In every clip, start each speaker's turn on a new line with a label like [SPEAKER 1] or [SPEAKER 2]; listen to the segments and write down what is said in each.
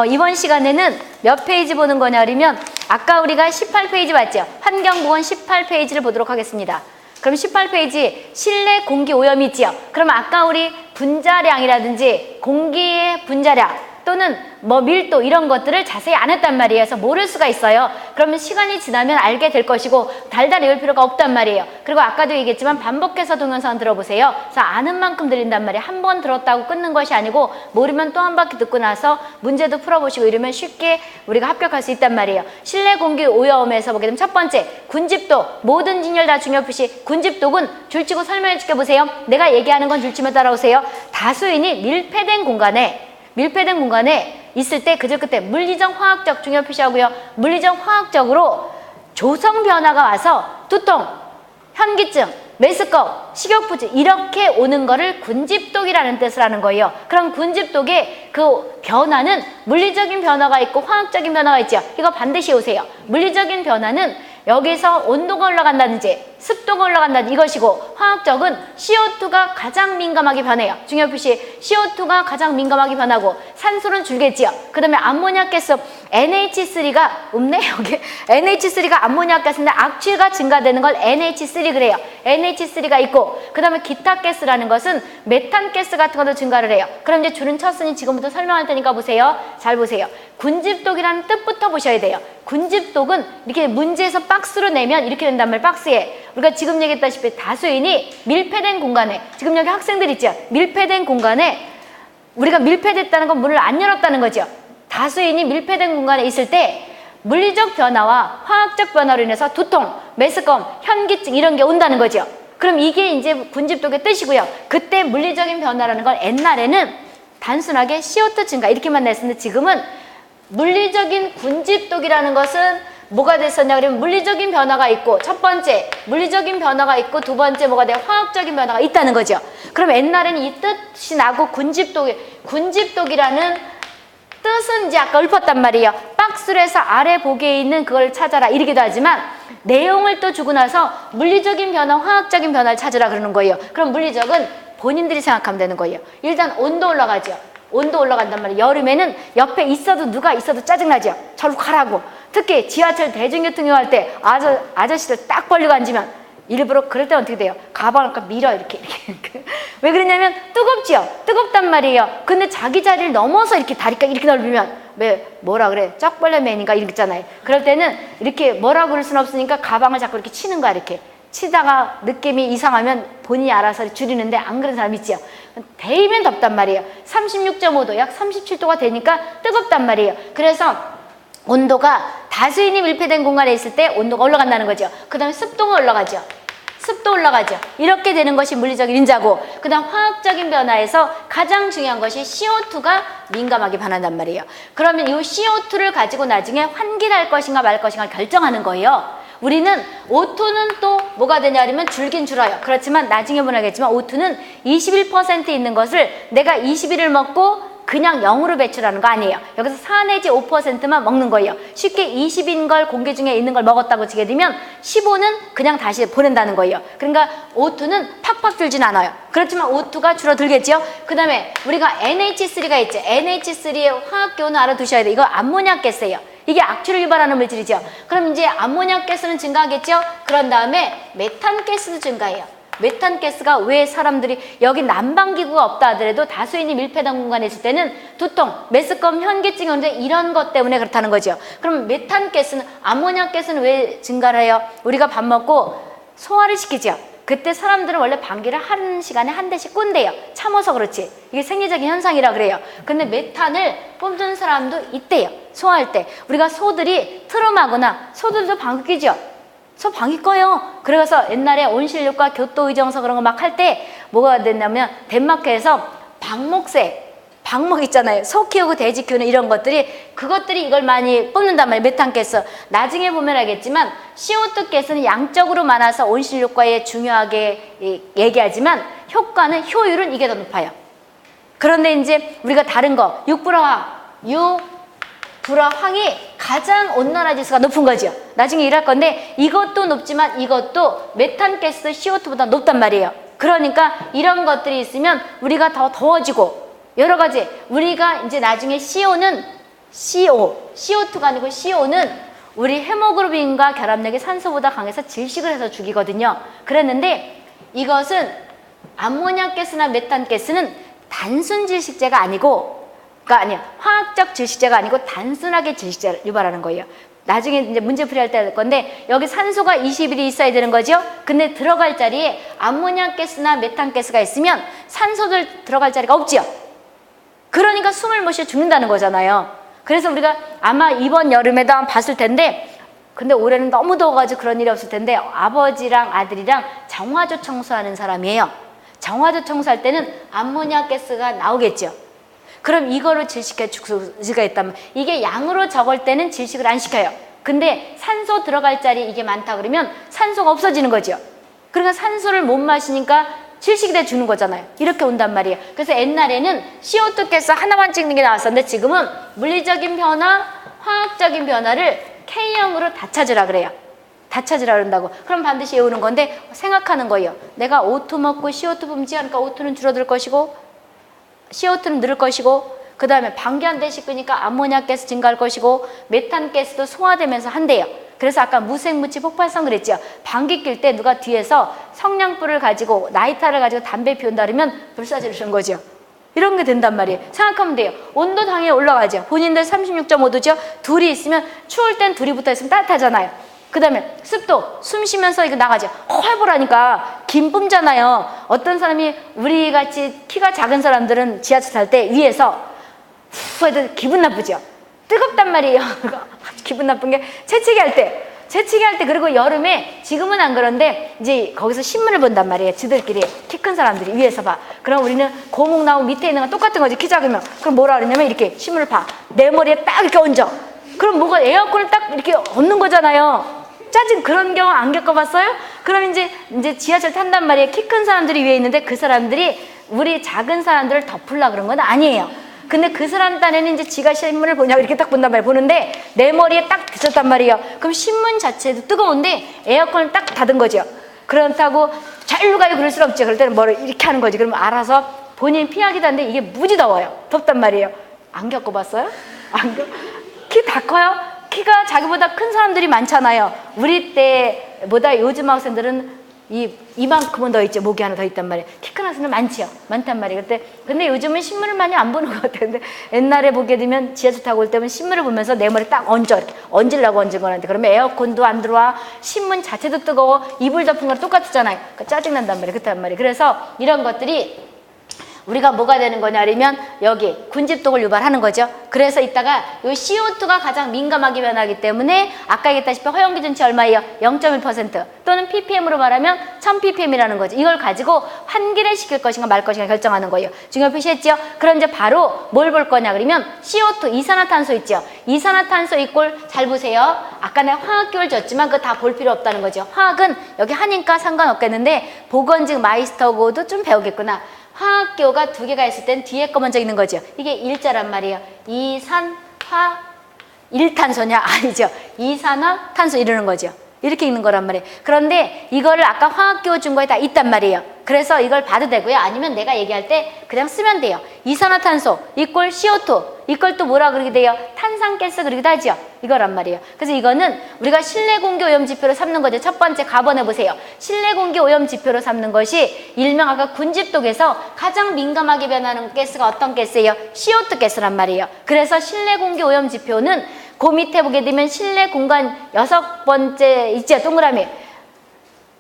[SPEAKER 1] 이번 시간에는 몇 페이지 보는 거냐 그러면 아까 우리가 18페이지 봤죠? 환경보건 18페이지를 보도록 하겠습니다. 그럼 18페이지 실내 공기 오염이 있지요. 그럼 아까 우리 분자량이라든지 공기의 분자량 또는 뭐 밀도 이런 것들을 자세히 안 했단 말이에요. 그래서 모를 수가 있어요. 그러면 시간이 지나면 알게 될 것이고 달달 외울 필요가 없단 말이에요. 그리고 아까도 얘기했지만 반복해서 동영상 들어보세요. 그래서 아는 만큼 들린단 말이에요. 한 번 들었다고 끊는 것이 아니고 모르면 또 한 바퀴 듣고 나서 문제도 풀어보시고 이러면 쉽게 우리가 합격할 수 있단 말이에요. 실내 공기 오염에서 보게 되면 첫 번째 군집독. 모든 진열 다 중요표시. 군집독은 줄치고 설명해 줄게 보세요. 내가 얘기하는 건 줄치면 따라오세요. 다수인이 밀폐된 공간에 있을 때 그때 물리적 화학적 중요 표시하고요. 물리적 화학적으로 조성 변화가 와서 두통, 현기증, 메스꺼움, 식욕부진 이렇게 오는 거를 군집독이라는 뜻을 하는 거예요. 그럼 군집독의 그 변화는 물리적인 변화가 있고 화학적인 변화가 있죠. 이거 반드시 오세요. 물리적인 변화는 여기서 온도가 올라간다든지 습도가 올라간다든지 이것이고 화학적은 CO2가 가장 민감하게 변해요. 중요 표시 CO2가 가장 민감하게 변하고 산소는 줄겠지요. 그 다음에 암모니아 가스 NH3가 없네 여기 NH3가 암모니아 가스인데 악취가 증가되는 걸 NH3 그래요. NH3가 있고 그 다음에 기타 가스라는 것은 메탄 가스 같은 것도 증가를 해요. 그럼 이제 줄은 쳤으니 지금부터 설명할 테니까 보세요. 잘 보세요. 군집독이라는 뜻부터 보셔야 돼요. 군집독은 이렇게 문제에서 박스로 내면 이렇게 된단 말이에요. 박스에 우리가 지금 얘기했다시피 다수인이 밀폐된 공간에 지금 여기 학생들 있죠. 밀폐된 공간에 우리가 밀폐됐다는 건 문을 안 열었다는 거죠. 다수인이 밀폐된 공간에 있을 때 물리적 변화와 화학적 변화로 인해서 두통, 메스꺼움, 현기증 이런 게 온다는 거죠. 그럼 이게 이제 군집독의 뜻이고요. 그때 물리적인 변화라는 건 옛날에는 단순하게 CO2 증가 이렇게만 냈었는데 지금은 물리적인 군집독이라는 것은 뭐가 됐었냐 그러면 물리적인 변화가 있고 첫 번째 물리적인 변화가 있고 두 번째 뭐가 돼요? 화학적인 변화가 있다는 거죠. 그럼 옛날에는 이 뜻이 나고 군집독이라는 뜻은 이제 아까 읊었단 말이에요. 박스로 해서 아래 보기에 있는 그걸 찾아라 이러기도 하지만 내용을 또 주고 나서 물리적인 변화, 화학적인 변화를 찾으라 그러는 거예요. 그럼 물리적은 본인들이 생각하면 되는 거예요. 일단 온도 올라가죠. 온도 올라간단 말이에요. 여름에는 옆에 있어도 누가 있어도 짜증나죠. 저로 가라고. 특히 지하철 대중교통 이용할 때 아저씨들 딱 벌리고 앉으면 일부러 그럴 때 어떻게 돼요? 가방을 밀어 이렇게. 왜 그러냐면 뜨겁지요. 뜨겁단 말이에요. 근데 자기 자리를 넘어서 이렇게 다리가 이렇게 넓으면 뭐라 그래? 쩍벌레맨인가 이렇게 있잖아요. 그럴 때는 이렇게 뭐라 그럴 수는 없으니까 가방을 자꾸 이렇게 치는 거야 이렇게. 치다가 느낌이 이상하면 본인이 알아서 줄이는데 안 그런 사람 있지요. 데이면 덥단 말이에요. 36.5도 약 37도가 되니까 뜨겁단 말이에요. 그래서 온도가 다수인이 밀폐된 공간에 있을 때 온도가 올라간다는 거죠. 그 다음에 습도가 올라가죠. 습도 올라가죠. 이렇게 되는 것이 물리적인 인자고 그 다음 화학적인 변화에서 가장 중요한 것이 CO2가 민감하게 변한단 말이에요. 그러면 이 CO2를 가지고 나중에 환기할 것인가 말 것인가 결정하는 거예요. 우리는 O2는 또 뭐가 되냐 하면 줄긴 줄어요. 그렇지만 나중에 보나겠지만 O2는 21% 있는 것을 내가 21을 먹고 그냥 0으로 배출하는 거 아니에요. 여기서 4 내지 5%만 먹는 거예요. 쉽게 20인 걸 공기 중에 있는 걸 먹었다고 치게 되면 15는 그냥 다시 보낸다는 거예요. 그러니까 O2는 팍팍 줄진 않아요. 그렇지만 O2가 줄어들겠죠. 그 다음에 우리가 NH3가 있죠. NH3의 화학기호는 알아두셔야 돼요. 이거 암모니아 가스예요. 이게 악취를 유발하는 물질이죠. 그럼 이제 암모니아 가스는 증가하겠죠. 그런 다음에 메탄 가스도 증가해요. 메탄 가스가 왜 사람들이 여기 난방기구가 없다 하더라도 다수인이 밀폐된 공간에 있을 때는 두통, 메스꺼움, 현기증이 오는데 이런 것 때문에 그렇다는 거죠. 그럼 메탄 가스는 암모니아 가스는 왜 증가를 해요? 우리가 밥 먹고 소화를 시키죠. 그때 사람들은 원래 방귀를 한 시간에 한 대씩 꾼대요. 참아서 그렇지. 이게 생리적인 현상이라 그래요. 근데 메탄을 뿜는 사람도 있대요. 소화할 때. 우리가 소들이 트름하거나 소들도 방귀 뀌죠. 소 방귀 꿔요. 그래서 옛날에 온실육과 교토의정서 그런 거 막 할 때 뭐가 됐냐면 덴마크에서 방목 있잖아요. 소 키우고 돼지 키우는 이런 그것들이 이걸 많이 뿜는단 말이에요. 메탄 가스. 나중에 보면 알겠지만 CO2 가스는 양적으로 많아서 온실육과에 중요하게 얘기하지만 효율은 이게 더 높아요. 그런데 이제 우리가 다른 거 불화황이 가장 온난화 지수가 높은 거죠. 나중에 일할 건데 이것도 높지만 이것도 메탄 가스 CO2보다 높단 말이에요. 그러니까 이런 것들이 있으면 우리가 더 더워지고 여러 가지 우리가 이제 나중에 CO는 CO2가 아니고 CO는 우리 헤모글로빈과 결합력이 산소보다 강해서 질식을 해서 죽이거든요. 그랬는데 이것은 암모니아가스나 메탄가스는 단순 질식제가 아니고, 그러니까 아니야, 화학적 질식제가 아니고 단순하게 질식제를 유발하는 거예요. 나중에 이제 문제풀이 할 때 할 건데 여기 산소가 20일이 있어야 되는 거죠. 근데 들어갈 자리에 암모니아가스나 메탄가스가 있으면 산소들 들어갈 자리가 없지요. 그러니까 숨을 못 쉬어 죽는다는 거잖아요. 그래서 우리가 아마 이번 여름에도 한번 봤을 텐데, 근데 올해는 너무 더워가지고 그런 일이 없을 텐데 아버지랑 아들이랑 정화조 청소하는 사람이에요. 정화조 청소할 때는 암모니아가스가 나오겠죠. 그럼 이거로 질식해 죽을 수가 있다면, 이게 양으로 적을 때는 질식을 안 시켜요. 근데 산소 들어갈 자리 이게 많다 그러면 산소가 없어지는 거죠. 그러니까 산소를 못 마시니까 질식이 돼 죽는 거잖아요. 이렇게 온단 말이에요. 그래서 옛날에는 CO2 가스 하나만 찍는 게 나왔었는데 지금은 물리적인 변화, 화학적인 변화를 K형으로 다 찾으라 그래요. 다 찾으라 그런다고. 그럼 반드시 외우는 건데 생각하는 거예요. 내가 O2 먹고 CO2 분비하니까 O2는 줄어들 것이고 CO2는 늘을 것이고, 그 다음에 방귀 한 대씩 끄니까 암모니아가스 증가할 것이고 메탄가스도 소화되면서 한대요. 그래서 아까 무색무치 폭발성 그랬죠. 방귀 낄 때 누가 뒤에서 성냥불을 가지고 라이터를 가지고 담배 피운다 그러면 불사지를 주는 거죠. 이런 게 된단 말이에요. 생각하면 돼요. 온도 당연히 올라가죠. 본인들 36.5도죠. 둘이 있으면 추울 땐 둘이 붙어 있으면 따뜻하잖아요. 그 다음에 습도, 숨 쉬면서 이거 나가죠. 해보라니까 김 뿜잖아요. 어떤 사람이 우리 같이 키가 작은 사람들은 지하철 탈 때 위에서 후 해도 기분 나쁘죠. 뜨겁단 말이에요. 기분 나쁜 게 재채기 할 때, 그리고 여름에, 지금은 안 그런데 이제 거기서 신문을 본단 말이에요. 지들끼리 키 큰 사람들이 위에서 봐. 그럼 우리는 고목 나무 밑에 있는 건 똑같은 거지. 키 작으면. 그럼 뭐라 그러냐면 이렇게 신문을 봐. 내 머리에 딱 이렇게 얹어. 그럼 뭐가 에어컨을 딱 이렇게 얹는 거잖아요. 짜증. 그런 경우 안 겪어봤어요? 그럼 이제 지하철 탄단 말이에요. 키 큰 사람들이 위에 있는데 그 사람들이 우리 작은 사람들을 덮으려고 그런 건 아니에요. 근데 그 사람 딴에는 이제 지가 신문을 보냐고 이렇게 딱 본단 말이에요. 보는데 내 머리에 딱 비쳤단 말이에요. 그럼 신문 자체도 뜨거운데 에어컨을 딱 닫은 거죠. 그렇다고 절로 가요 그럴 수 없죠. 그럴 때는 뭐를 이렇게 하는 거지. 그러면 알아서 본인 피하기도 한데 이게 무지 더워요. 덥단 말이에요. 안 겪어봤어요? 키 다 커요? 키가 자기보다 큰 사람들이 많잖아요. 우리 때보다 요즘 학생들은 이만큼은 더 있죠. 목이 하나 더 있단 말이에요. 키 큰 학생들 많단 말이에요. 근데 요즘은 신문을 많이 안 보는 것 같아요. 근데 옛날에 보게 되면 지하철 타고 올 때면 신문을 보면서 내 머리 딱 얹어. 이렇게 얹으려고 얹은 거는데 그러면 에어컨도 안 들어와. 신문 자체도 뜨거워. 이불 덮은 거랑 똑같잖아요. 그러니까 짜증난단 말이에요. 그렇단 말이에요. 그래서 이런 것들이 우리가 뭐가 되는 거냐 하면 여기 군집독을 유발하는 거죠. 그래서 이따가 요 CO2가 가장 민감하게 변하기 때문에 아까 얘기했다시피 허용 기준치 얼마예요? 0.1% 또는 ppm으로 말하면 1000ppm이라는 거죠. 이걸 가지고 환기를 시킬 것인가 말 것인가 결정하는 거예요. 중요 표시했죠? 그럼 이제 바로 뭘 볼 거냐 그러면 CO2 이산화탄소 있죠. 이산화탄소 이꼴 잘 보세요. 아까 내가 화학기호를 줬지만 그거 다 볼 필요 없다는 거죠. 화학은 여기 한이니까 상관없겠는데 보건직 마이스터고도 좀 배우겠구나. 화학기호가 두 개가 있을 땐 뒤에 거 먼저 있는 거죠. 이게 일자란 말이에요. 이산화 일탄소냐? 아니죠. 이산화탄소 이러는 거죠. 이렇게 있는 거란 말이에요. 그런데 이거를 아까 화학기호 준 거에 다 있단 말이에요. 그래서 이걸 봐도 되고요. 아니면 내가 얘기할 때 그냥 쓰면 돼요. 이산화탄소 이꼴 CO2 이걸 또 뭐라 그러게 돼요? 탄산가스 그러기도 하죠. 이거란 말이에요. 그래서 이거는 우리가 실내 공기 오염 지표로 삼는 거죠. 첫 번째 가번해 보세요. 실내 공기 오염 지표로 삼는 것이 일명 아까 군집독에서 가장 민감하게 변하는 가스가 어떤 가스예요? CO2 가스란 말이에요. 그래서 실내 공기 오염 지표는 그 밑에 보게 되면 실내 공간 6번째 있죠. 동그라미.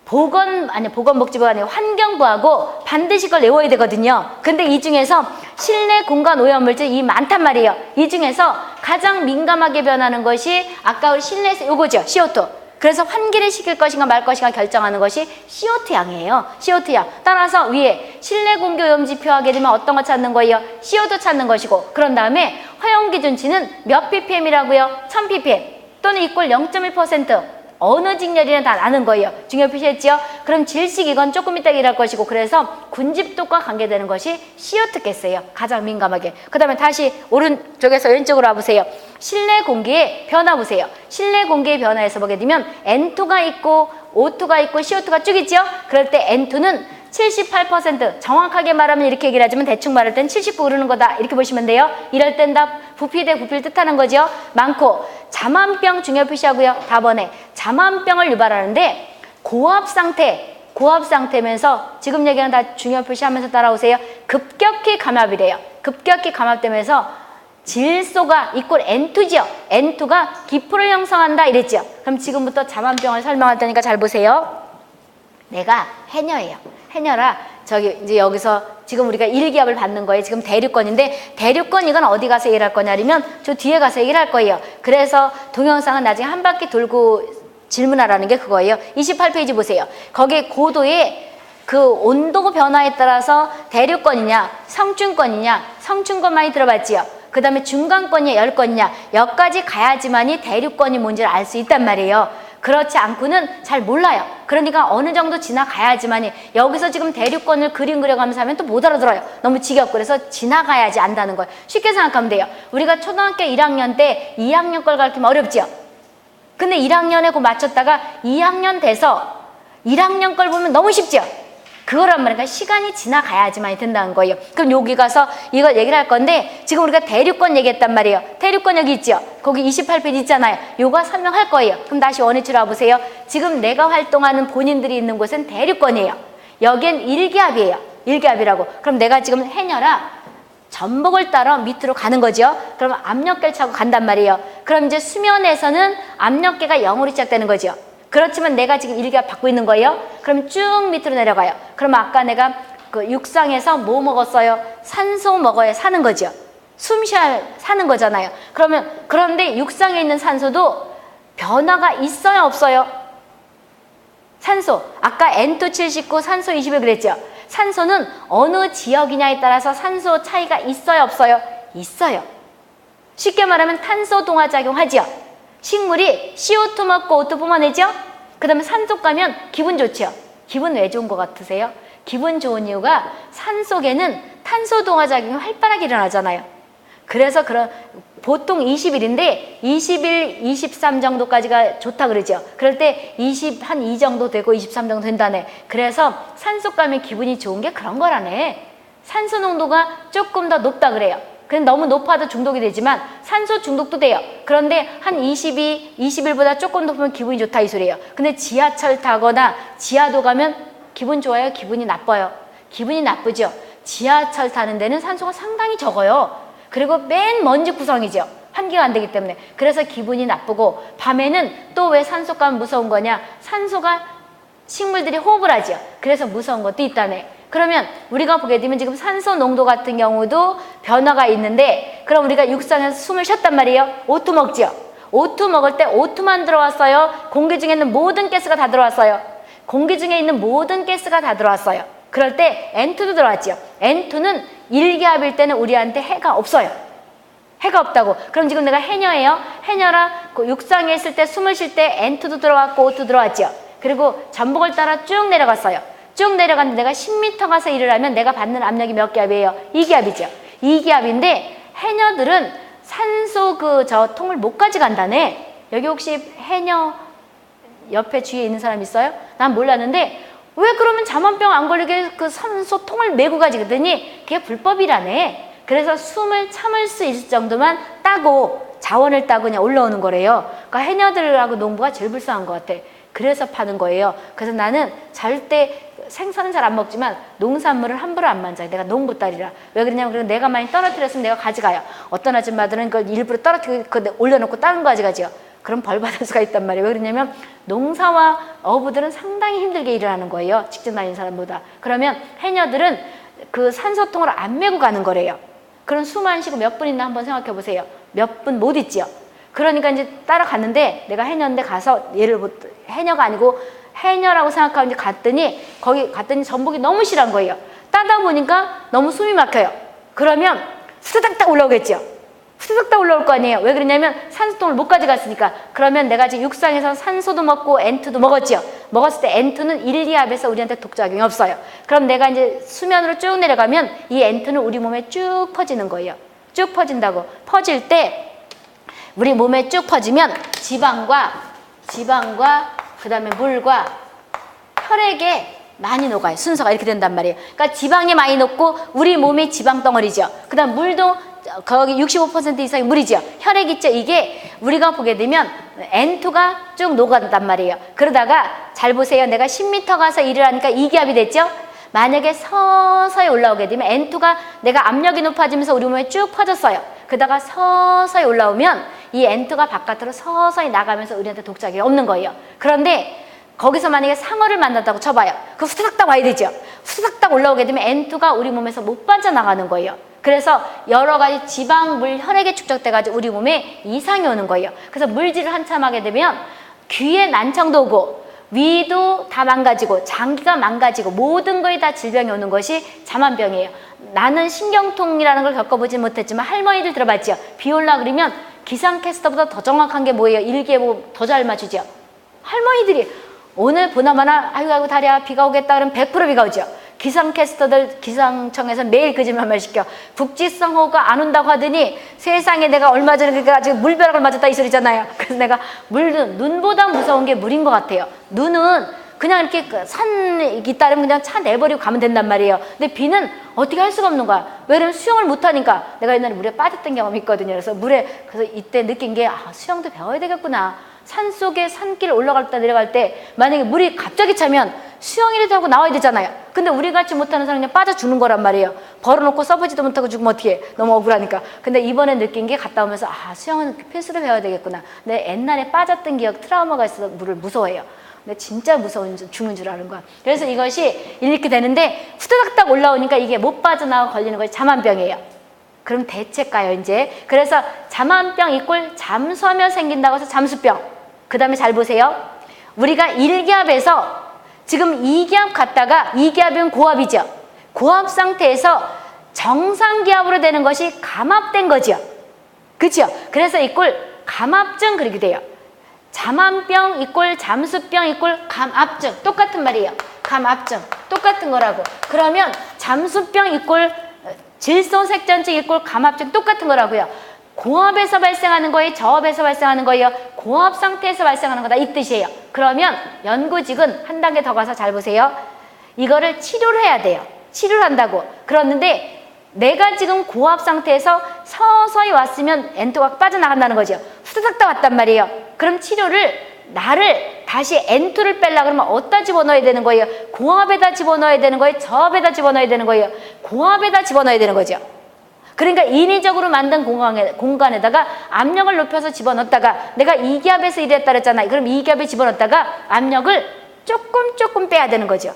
[SPEAKER 1] 보건복지부가 아니고 환경부하고 반드시 그걸 외워야 되거든요. 근데 이 중에서 실내 공간 오염물질 이 많단 말이에요. 이 중에서 가장 민감하게 변하는 것이 아까 우리 실내에서 요거죠. CO2. 그래서 환기를 시킬 것인가 말 것인가 결정하는 것이 CO2 양이에요. CO2 양. 따라서 위에 실내 공기 오염 지표 하게 되면 어떤 거 찾는 거예요? CO2 찾는 것이고, 그런 다음에 허용 기준치는 몇 ppm이라고요? 1000ppm 또는 이꼴 0.1%. 어느 직렬이나 다 나는 거예요. 중요 표시했죠? 그럼 질식 이건 조금 이따 얘기할 것이고, 그래서 군집독과 관계되는 것이 CO2 가스예요. 가장 민감하게. 그 다음에 다시 오른쪽에서 왼쪽으로 와보세요. 실내 공기의 변화 보세요. 실내 공기의 변화에서 보게 되면 N2가 있고 O2가 있고 CO2가 쭉 있죠? 그럴 때 N2는 78%, 정확하게 말하면 이렇게 얘기를 하지만 대충 말할 땐 79 흐르는 거다 이렇게 보시면 돼요. 이럴 땐 다 부피 대 부피를 뜻하는 거죠. 많고 잠안병 중요 표시하고요. 답번에 잠안병을 유발하는데 고압 상태면서 지금 얘기는 다 중요 표시하면서 따라오세요. 급격히 감압이래요. 급격히 감압되면서 질소가 이꼴 N2죠. N2가 기포를 형성한다 이랬죠. 그럼 지금부터 잠안병을 설명할 테니까 잘 보세요. 내가 해녀예요. 해녀라 저기 이제 여기서 지금 우리가 일기압을 받는 거예요. 지금 대류권인데 대류권 이건 어디 가서 얘기할 거냐면 저 뒤에 가서 얘기를 할 거예요. 그래서 동영상은 나중에 한 바퀴 돌고 질문하라는 게 그거예요. 28페이지 보세요. 거기에 고도의 그 온도 변화에 따라서 대류권이냐 성층권이냐 성층권 많이 들어봤지요. 그 다음에 중간권이냐 열권이냐 여기까지 가야지만이 대류권이 뭔지를 알 수 있단 말이에요. 그렇지 않고는 잘 몰라요. 그러니까 어느 정도 지나가야지만이 여기서 지금 대류권을 그림 그려가면서 하면 또 못 알아들어요. 너무 지겹고 그래서 지나가야지 안다는 거예요. 쉽게 생각하면 돼요. 우리가 초등학교 1학년 때 2학년 걸 가르치면 어렵죠. 근데 1학년에 그거 맞췄다가 2학년 돼서 1학년 걸 보면 너무 쉽죠. 그거란 말이니까 시간이 지나가야지만 된다는 거예요. 그럼 여기 가서 이거 얘기를 할 건데 지금 우리가 대류권 얘기했단 말이에요. 대류권 여기 있죠. 거기 28페이지 있잖아요. 요거 설명할 거예요. 그럼 다시 원위치로 와보세요. 지금 내가 활동하는 본인들이 있는 곳은 대류권이에요. 여긴 일기압이에요. 일기압이라고. 그럼 내가 지금 해녀라 전복을 따라 밑으로 가는 거죠. 그럼 압력계를 차고 간단 말이에요. 그럼 이제 수면에서는 압력계가 0으로 시작되는 거죠. 그렇지만 내가 지금 일기압 받고 있는 거예요. 그럼 쭉 밑으로 내려가요. 그럼 아까 내가 그 육상에서 뭐 먹었어요? 산소 먹어야 사는 거죠. 숨 쉬어야 사는 거잖아요. 그런데 육상에 있는 산소도 변화가 있어요, 없어요? 산소. 아까 N2 79, 산소 21 그랬죠. 산소는 어느 지역이냐에 따라서 산소 차이가 있어요, 없어요? 있어요. 쉽게 말하면 탄소 동화 작용하죠. 식물이 CO2 먹고 O2 뿜어내죠? 그 다음에 산소 가면 기분 좋죠? 기분 왜 좋은 것 같으세요? 기분 좋은 이유가 산 속에는 탄소 동화 작용이 활발하게 일어나잖아요. 그래서 보통 20일인데 20일, 23 정도까지가 좋다 그러죠. 그럴 때 한 2 정도 되고 23 정도 된다네. 그래서 산소 가면 기분이 좋은 게 그런 거라네. 산소 농도가 조금 더 높다 그래요. 근데 너무 높아도 중독이 되지만 산소 중독도 돼요. 그런데 한 20일보다 조금 높으면 기분이 좋다 이 소리예요. 근데 지하철 타거나 지하도 가면 기분 좋아요? 기분이 나빠요? 기분이 나쁘죠. 지하철 타는 데는 산소가 상당히 적어요. 그리고 맨 먼지 구성이죠. 환기가 안 되기 때문에. 그래서 기분이 나쁘고 밤에는 또 왜 산소 가면 무서운 거냐? 산소가 식물들이 호흡을 하죠. 그래서 무서운 것도 있다네. 그러면 우리가 보게 되면 지금 산소 농도 같은 경우도 변화가 있는데 그럼 우리가 육상에서 숨을 쉬었단 말이에요. O2 먹죠. O2 먹을 때 O2만 들어왔어요. 공기 중에 있는 모든 가스가 다 들어왔어요. 공기 중에 있는 모든 가스가 다 들어왔어요. 그럴 때 N2도 들어왔죠. N2는 일기압일 때는 우리한테 해가 없어요. 해가 없다고. 그럼 지금 내가 해녀예요. 해녀라 그 육상에 있을 때 숨을 쉴 때 N2도 들어왔고 O2 들어왔죠. 그리고 전복을 따라 쭉 내려갔어요. 쭉 내려갔는데 내가 10m 가서 일을 하면 내가 받는 압력이 몇 기압이에요? 2기압이죠. 2기압인데 해녀들은 산소 저 통을 못 가져간다네. 여기 혹시 해녀 옆에 주위에 있는 사람 있어요? 난 몰랐는데 왜 그러면 잠원병 안 걸리게 그 산소 통을 메고 가지 그랬더니 그게 불법이라네. 그래서 숨을 참을 수 있을 정도만 따고 자원을 따고 그냥 올라오는 거래요. 그러니까 해녀들하고 농부가 제일 불쌍한 것 같아. 그래서 파는 거예요. 그래서 나는 절대 생선은 잘 안 먹지만 농산물을 함부로 안 만져요. 내가 농부 딸이라. 왜 그러냐면 내가 많이 떨어뜨렸으면 내가 가져가요. 어떤 아줌마들은 그걸 일부러 떨어뜨리고 올려놓고 다른 거 가져가죠. 그럼 벌 받을 수가 있단 말이에요. 왜 그러냐면 농사와 어부들은 상당히 힘들게 일을 하는 거예요. 직접 다니는 사람보다. 그러면 해녀들은 그 산소통을 안 메고 가는 거래요. 그럼 숨 안 쉬고 몇 분 있나 한번 생각해 보세요. 몇 분 못 있지요. 그러니까 이제 따라갔는데 내가 해녀인데 가서 해녀가 아니고 해녀라고 생각하고 이제 거기 갔더니 전복이 너무 실한 거예요. 따다 보니까 너무 숨이 막혀요. 그러면 후다닥 올라오겠죠. 후다닥 올라올 거 아니에요. 왜 그러냐면 산소통을 못 가져갔으니까. 그러면 내가 지금 육상에서 산소도 먹고 N2도 먹었죠. 먹었을 때 N2는 1기압에서 우리한테 독작용이 없어요. 그럼 내가 이제 수면으로 쭉 내려가면 이 N2는 우리 몸에 쭉 퍼지는 거예요. 쭉 퍼진다고. 퍼질 때 우리 몸에 쭉 퍼지면 지방과 그 다음에 물과 혈액에 많이 녹아요. 순서가 이렇게 된단 말이에요. 그러니까 지방이 많이 녹고 우리 몸이 지방 덩어리죠. 그 다음 물도 거기 65% 이상이 물이죠. 혈액 있죠. 이게 우리가 보게 되면 N2가 쭉 녹아단 말이에요. 그러다가 잘 보세요. 내가 10m 가서 일을 하니까 2기압이 됐죠. 만약에 서서히 올라오게 되면 N2가 내가 압력이 높아지면서 우리 몸에 쭉 퍼졌어요. 그러다가 서서히 올라오면 이 N2가 바깥으로 서서히 나가면서 우리한테 독자기가 없는 거예요. 그런데 거기서 만약에 상어를 만났다고 쳐봐요. 그 후다닥 딱 와야 되죠. 후다닥 딱 올라오게 되면 N2가 우리 몸에서 못 빠져나가는 거예요. 그래서 여러 가지 지방, 물, 혈액에 축적돼가지고 우리 몸에 이상이 오는 거예요. 그래서 물질을 한참 하게 되면 귀에 난청도 오고 위도 다 망가지고 장기가 망가지고 모든 거에 다 질병이 오는 것이 자만병이에요. 나는 신경통이라는 걸 겪어보지 못했지만 할머니들 들어봤죠? 비 올라 그러면 기상캐스터보다 더 정확한 게 뭐예요? 일기예보 더 잘 맞추죠? 할머니들이 오늘 보나마나 아이고 다리야 비가 오겠다 그러면 100% 비가 오죠. 기상캐스터들 기상청에서 매일 그 집만 말 시켜. 국지성호가 안 온다고 하더니 세상에 내가 얼마 전에 가지고 물벼락을 맞았다 이 소리잖아요. 그래서 내가 눈보다 무서운 게 물인 것 같아요. 눈은 그냥 이렇게 산이 따르면 그냥 차 내버리고 가면 된단 말이에요. 근데 비는 어떻게 할 수가 없는 거야. 왜냐면 수영을 못하니까. 내가 옛날에 물에 빠졌던 경험이 있거든요. 그래서 이때 느낀 게 수영도 배워야 되겠구나. 산속에 산길 올라갈 때 내려갈 때 만약에 물이 갑자기 차면 수영이라도 하고 나와야 되잖아요. 근데 우리 같이 못하는 사람이 그냥 빠져주는 거란 말이에요. 벌어놓고 써보지도 못하고 죽으면 어떡해. 너무 억울하니까. 근데 이번에 느낀 게 갔다 오면서 수영은 필수로 배워야 되겠구나. 근데 옛날에 빠졌던 기억 트라우마가 있어서 물을 무서워해요. 근데 진짜 무서운 죽는 줄 아는 거야. 그래서 이것이 이렇게 되는데 후다닥 올라오니까 이게 못 빠져나와 걸리는 것이 자만병이에요. 그럼 대책가요 이제. 그래서 자만병 이꼴 잠수하면 생긴다고 해서 잠수병. 그 다음에 잘 보세요. 우리가 1기압에서 지금 2기압 갔다가 2기압이면 고압이죠. 고압 상태에서 정상기압으로 되는 것이 감압된 거죠. 그렇죠? 그래서 이꼴 감압증 그렇게 돼요. 자만병 이꼴 잠수병 이꼴 감압증. 똑같은 말이에요. 감압증. 똑같은 거라고. 그러면 잠수병 이꼴 질소색전증 이꼴 감압증 똑같은 거라고요. 고압에서 발생하는 거예요? 저압에서 발생하는 거예요? 고압 상태에서 발생하는 거다 이 뜻이에요. 그러면 연구직은 한 단계 더 가서 잘 보세요. 이거를 치료를 해야 돼요. 치료를 한다고. 그러는데 내가 지금 고압 상태에서 서서히 왔으면 N2가 빠져나간다는 거죠. 후다닥 왔단 말이에요. 그럼 치료를 나를 다시 N2를 빼려고 그러면 어디다 집어넣어야 되는 거예요? 고압에다 집어넣어야 되는 거예요? 저압에다 집어넣어야 되는 거예요? 고압에다 집어넣어야 되는 거죠. 그러니까 인위적으로 만든 공간에다가 압력을 높여서 집어넣었다가 내가 2기압에서 일했다 그랬잖아요. 그럼 2기압에 집어넣었다가 압력을 조금 빼야 되는 거죠.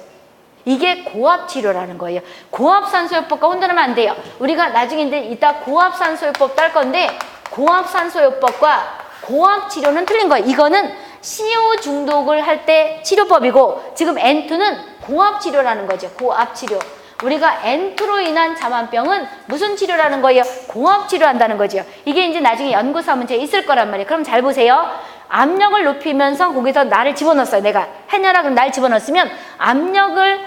[SPEAKER 1] 이게 고압치료라는 거예요. 고압산소요법과 혼돈하면 안 돼요. 우리가 나중에 이따 고압산소요법 딸 건데 고압산소요법과 고압치료는 틀린 거예요. 이거는 CO 중독을 할 때 치료법이고 지금 N2는 고압치료라는 거죠. 고압치료. 우리가 N2로 인한 자만병은 무슨 치료라는 거예요? 고압치료한다는 거죠. 이게 이제 나중에 연구사 문제에 있을 거란 말이에요. 그럼 잘 보세요. 압력을 높이면서 거기서 나를 집어넣었어요. 내가 해녀라 그럼 날 집어넣었으면 압력을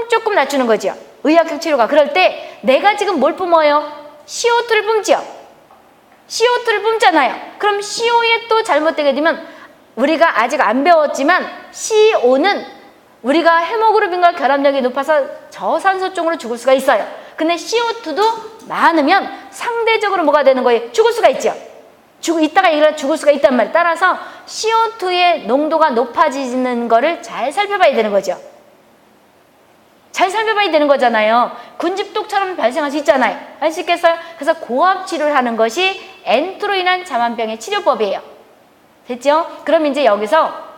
[SPEAKER 1] 조금 낮추는 거죠. 의학적 치료가. 그럴 때 내가 지금 뭘 뿜어요? CO2를 뿜죠. CO2를 뿜잖아요. 그럼 CO에 또 잘못되게 되면 우리가 아직 안 배웠지만 CO는 우리가 헤모글로빈과 결합력이 높아서 저산소 쪽으로 죽을 수가 있어요. 근데 CO2도 많으면 상대적으로 뭐가 되는 거예요? 죽을 수가 있죠. 이따가 일어나 죽을 수가 있단 말이에요. 따라서 CO2의 농도가 높아지는 거를 잘 살펴봐야 되는 거죠. 잘 살펴봐야 되는 거잖아요. 군집독처럼 발생할 수 있잖아요. 알 수 있겠어요? 그래서 고압 치료를 하는 것이 N2로 인한 자만병의 치료법이에요. 됐죠? 그럼 이제 여기서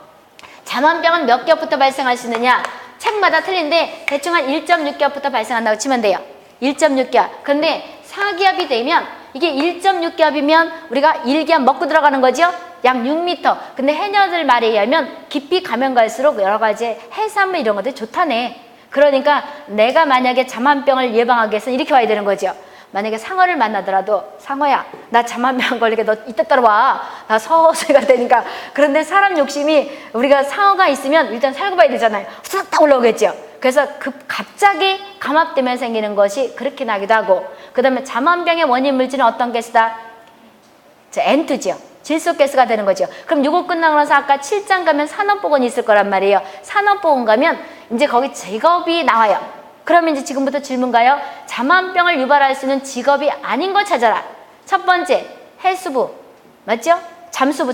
[SPEAKER 1] 자만병은 몇 기압부터 발생할 수 있느냐? 책마다 틀린데 대충 한 1.6기압부터 발생한다고 치면 돼요. 1.6기압. 근데 4기압이 되면 이게 1.6기압이면 우리가 1기압 먹고 들어가는 거죠? 약 6m. 근데 해녀들 말에 의하면 깊이 가면 갈수록 여러 가지 해산물 이런 것들이 좋다네. 그러니까 내가 만약에 자만병을 예방하기 위해서는 이렇게 와야 되는 거죠. 만약에 상어를 만나더라도 상어야 나 자만병 걸리게 너 이따 따라와. 나 서서히 갈 테니까. 그런데 사람 욕심이 우리가 상어가 있으면 일단 살고 봐야 되잖아요. 싹 다 올라오겠죠. 그래서 갑자기 감압되면 생기는 것이 그렇게 나기도 하고 그 다음에 자만병의 원인 물질은 어떤 게 쓰다? N2죠. 질소가스가 되는 거죠. 그럼 요거 끝나고 나서 아까 7장 가면 산업보건이 있을 거란 말이에요. 산업보건 가면 이제 거기 직업이 나와요. 그러면 이제 지금부터 질문 가요. 자만병을 유발할 수 있는 직업이 아닌 거 찾아라. 첫 번째, 해수부. 맞죠? 잠수부.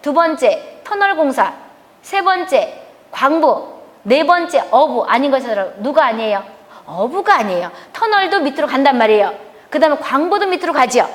[SPEAKER 1] 두 번째, 터널공사. 세 번째, 광부. 네 번째, 어부. 아닌 거 찾아라. 누가 아니에요? 어부가 아니에요. 터널도 밑으로 간단 말이에요. 그 다음에 광부도 밑으로 가지요.